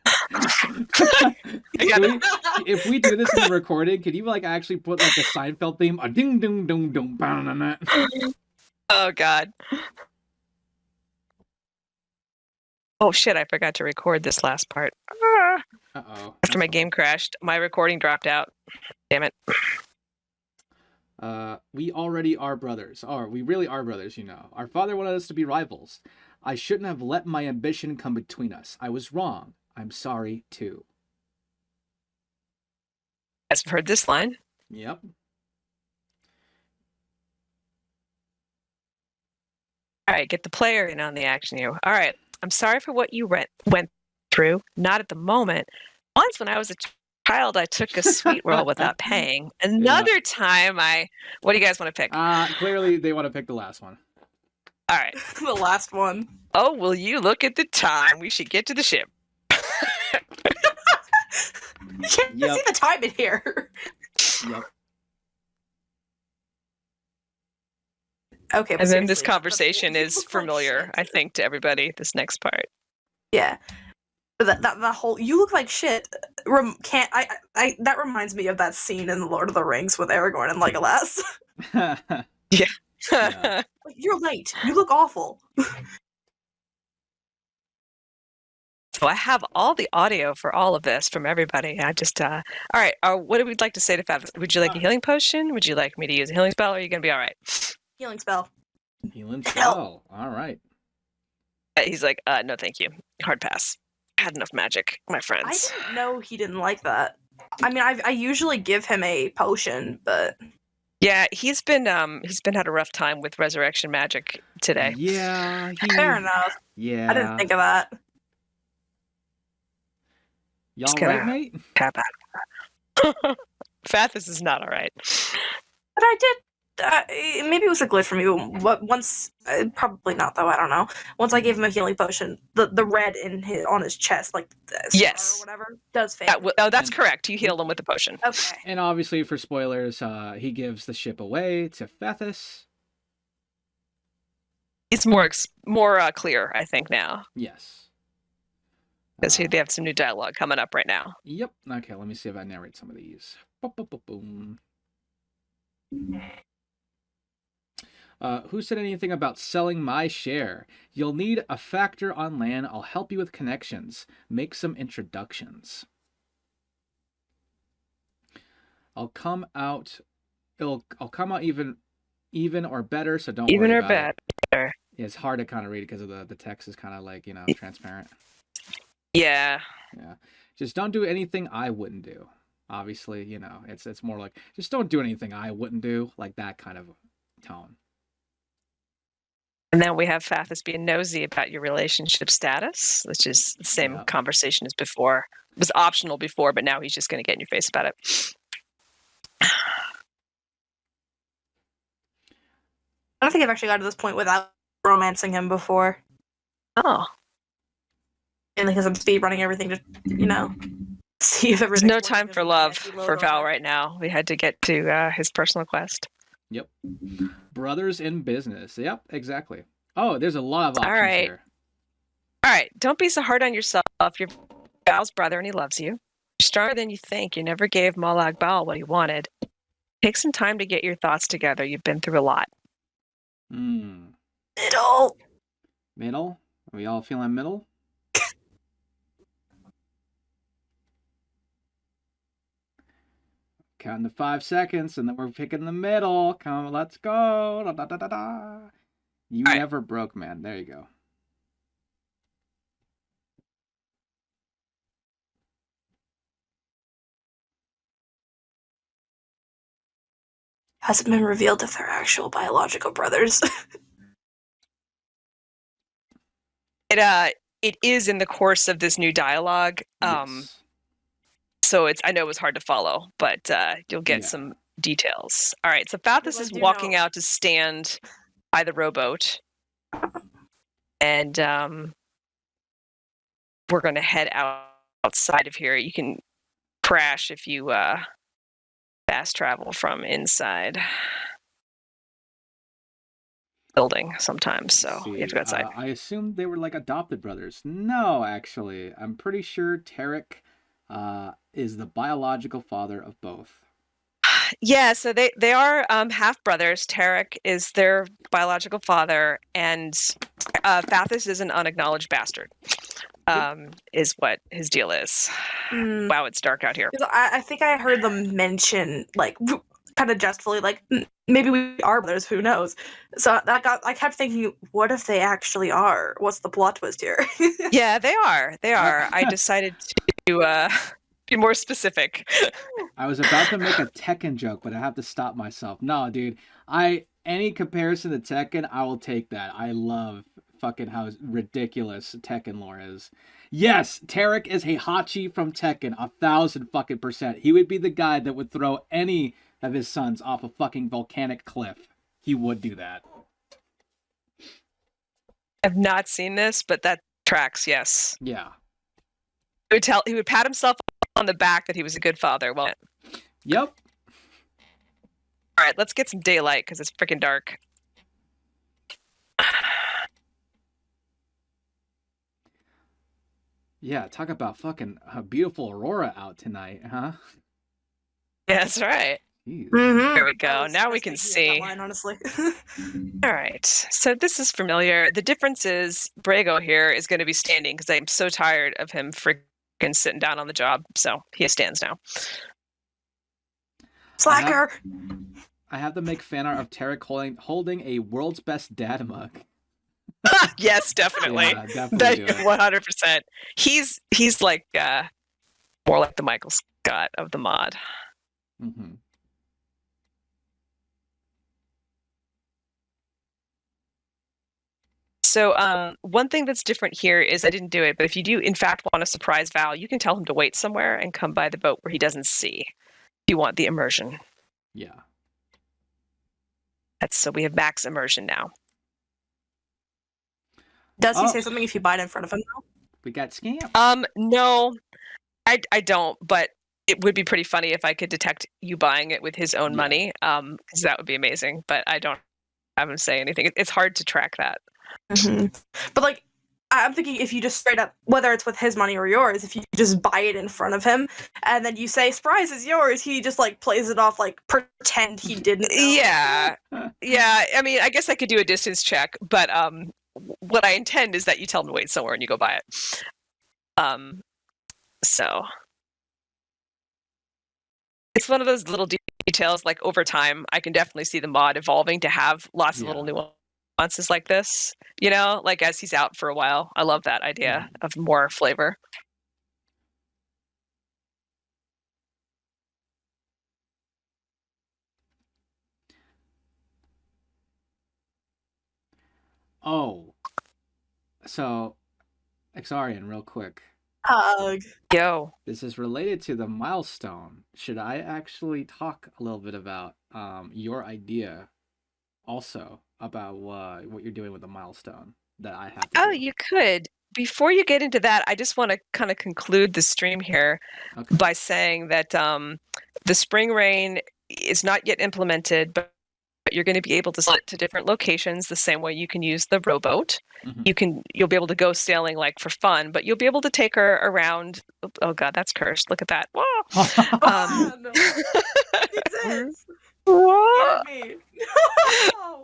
If we do this in the recording, can you like actually put like the Seinfeld theme? A ding ding dong dong bang on that. Oh god. Oh shit, I forgot to record this last part. Uh-oh. After my game crashed, my recording dropped out. Damn it. We already are brothers. We really are brothers, you know. Our father wanted us to be rivals. I shouldn't have let my ambition come between us. I was wrong. I'm sorry, too. I've heard this line. Yep. All right, get the player in on the action here. All right, I'm sorry for what you went through. Not at the moment. Once when I was a child, I took a sweet roll without paying. Another time, what do you guys want to pick? Clearly, they want to pick the last one. All right. The last one. Oh, will you look at the time? We should get to the ship. You can't see the time in here. Yep. Okay. And then this conversation is familiar, I think, to everybody. This next part. Yeah. That whole "you look like shit" that reminds me of that scene in The Lord of the Rings with Aragorn and Legolas. Yeah. You're late. You look awful. So I have all the audio for all of this from everybody. I just, all right. What would we like to say to Fathis? Would you like a healing potion? Would you like me to use a healing spell? Or are you going to be all right? Healing spell. Healing spell. All right. He's like, no, thank you. Hard pass. I had enough magic, my friends. I didn't know he didn't like that. I mean, I usually give him a potion, but yeah, he's been had a rough time with resurrection magic today. Yeah. Fair enough. Yeah. I didn't think of that. Y'all right, mate? Tap out. Fathis is not all right. But I did. Maybe it was a glitch for me. But once, probably not though. I don't know. Once I gave him a healing potion, the red on his chest, like the scar or whatever, does fade. That's correct. You healed him with the potion. Okay. And obviously, for spoilers, he gives the ship away to Fathis. It's more clear, I think, now. Yes. Because they have some new dialogue coming up right now. Yep. Okay, let me see if I narrate some of these. Boom. Who said anything about selling my share? You'll need a factor on land. I'll help you with connections. Make some introductions. I'll come out even or better, so don't worry about it. Better. Yeah, it's hard to kind of read it because of the text is kind of like, transparent. Yeah. Yeah. Just don't do anything I wouldn't do. Obviously, it's more like just don't do anything I wouldn't do, like that kind of tone. And then we have Fathis being nosy about your relationship status, which is the same conversation as before. It was optional before, but now he's just going to get in your face about it. I don't think I've actually got to this point without romancing him before. Oh. And because I'm speedrunning everything to, see if everything. There's no time for love for Val right now. We had to get to his personal quest. Yep. Brothers in business. Yep, exactly. Oh, there's a lot of options here. All right. Don't be so hard on yourself. You're Val's brother and he loves you. You're stronger than you think. You never gave Molag Bal what he wanted. Take some time to get your thoughts together. You've been through a lot. Middle. Middle? Are we all feeling middle? Counting to 5 seconds, and then we're picking the middle. Come, let's go. Da, da, da, da, da. You never broke, man. There you go. Hasn't been revealed if they're actual biological brothers. It is in the course of this new dialogue. Yes. So I know it was hard to follow, but you'll get some details. All right, so Fathis is walking out to stand by the rowboat. And we're going to head outside of here. You can crash if you fast travel from inside building sometimes, so you have to go outside. I assumed they were like adopted brothers. No, actually. I'm pretty sure Tarek is the biological father of both. Yeah, so they are half brothers. Tarek is their biological father, and Fathis is an unacknowledged bastard. Is what his deal is. Wow, it's dark out here. I think I heard them mention, like, kind of jestfully, like, maybe we are brothers, who knows? So I kept thinking, what if they actually are? What's the plot twist here? Yeah, they are. I decided to be more specific. I was about to make a Tekken joke, but I have to stop myself. No, dude. Any comparison to Tekken, I will take that. I love fucking how ridiculous Tekken lore is. Yes, Tarek is Heihachi from Tekken, 1,000%. He would be the guy that would throw any of his sons off a fucking volcanic cliff. He would do that. I've not seen this, but that tracks, yes. Yeah. He would pat himself on the back that he was a good father. Well, yep. All right, let's get some daylight because it's freaking dark. Yeah, talk about fucking a beautiful aurora out tonight, huh? Yeah, that's right. Mm-hmm. There we go. Now we can see. Line, honestly. All right. So this is familiar. The difference is Brago here is going to be standing because I'm so tired of him freaking sitting down on the job. So he stands now. Slacker. I have to make fan art of Tarek holding a world's best dad mug. Yes, definitely. Yeah, definitely 100%. He's like more like the Michael Scott of the mod. Mm-hmm. So one thing that's different here is I didn't do it, but if you do in fact want to surprise Val, you can tell him to wait somewhere and come by the boat where he doesn't see. If you want the immersion. Yeah. So we have max immersion now. Does he say something if you buy it in front of him though? We got scammed. No, I don't, but it would be pretty funny if I could detect you buying it with his own money, because that would be amazing, but I don't have him say anything. It's hard to track that. Mm-hmm. But like, I'm thinking if you just straight up, whether it's with his money or yours, if you just buy it in front of him and then you say surprise is yours, he just like plays it off like pretend he didn't know. Yeah. I mean, I guess I could do a distance check, but what I intend is that you tell him to wait somewhere and you go buy it. So it's one of those little details. Like over time, I can definitely see the mod evolving to have lots of little nuances like this. You know, like as he's out for a while. I love that idea of more flavor. Oh, so Exarian, real quick. Hug. Yo. This is related to the milestone. Should I actually talk a little bit about your idea also about what you're doing with the milestone that I have to do? You could. Before you get into that, I just want to kind of conclude the stream here by saying that the spring rain is not yet implemented, but you're going to be able to sell it to different locations the same way you can use the rowboat. You'll be able to go sailing like for fun, but you'll be able to take her around. Oh God, that's cursed. Look at that.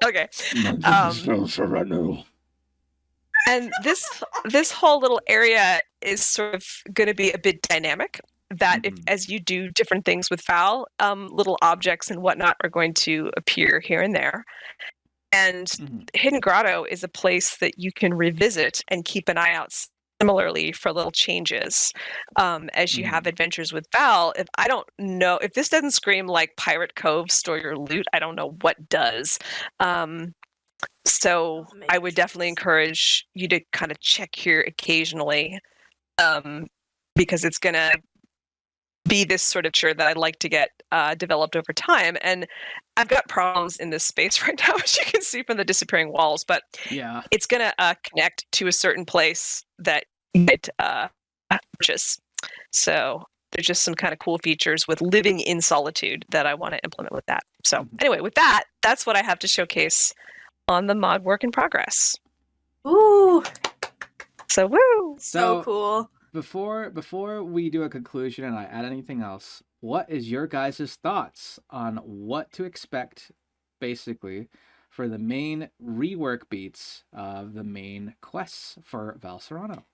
Okay. Serano. And this whole little area is sort of going to be a bit dynamic. That as you do different things with Val, little objects and whatnot are going to appear here and there. And Hidden Grotto is a place that you can revisit and keep an eye out similarly for little changes as you have adventures with Val. I don't know if this doesn't scream like Pirate Cove, store your loot, I don't know what does. So I would definitely encourage you to kind of check here occasionally, because it's going to be this sort of feature that I'd like to get developed over time. And I've got problems in this space right now, as you can see from the disappearing walls, but it's going to connect to a certain place that you might purchase. So there's just some kind of cool features with living in solitude that I want to implement with that. So anyway, with that, that's what I have to showcase on the mod work in progress. Ooh. So woo! So cool. Before we do a conclusion and I add anything else, what is your guys' thoughts on what to expect, basically, for the main rework beats of the main quests for Val Serano?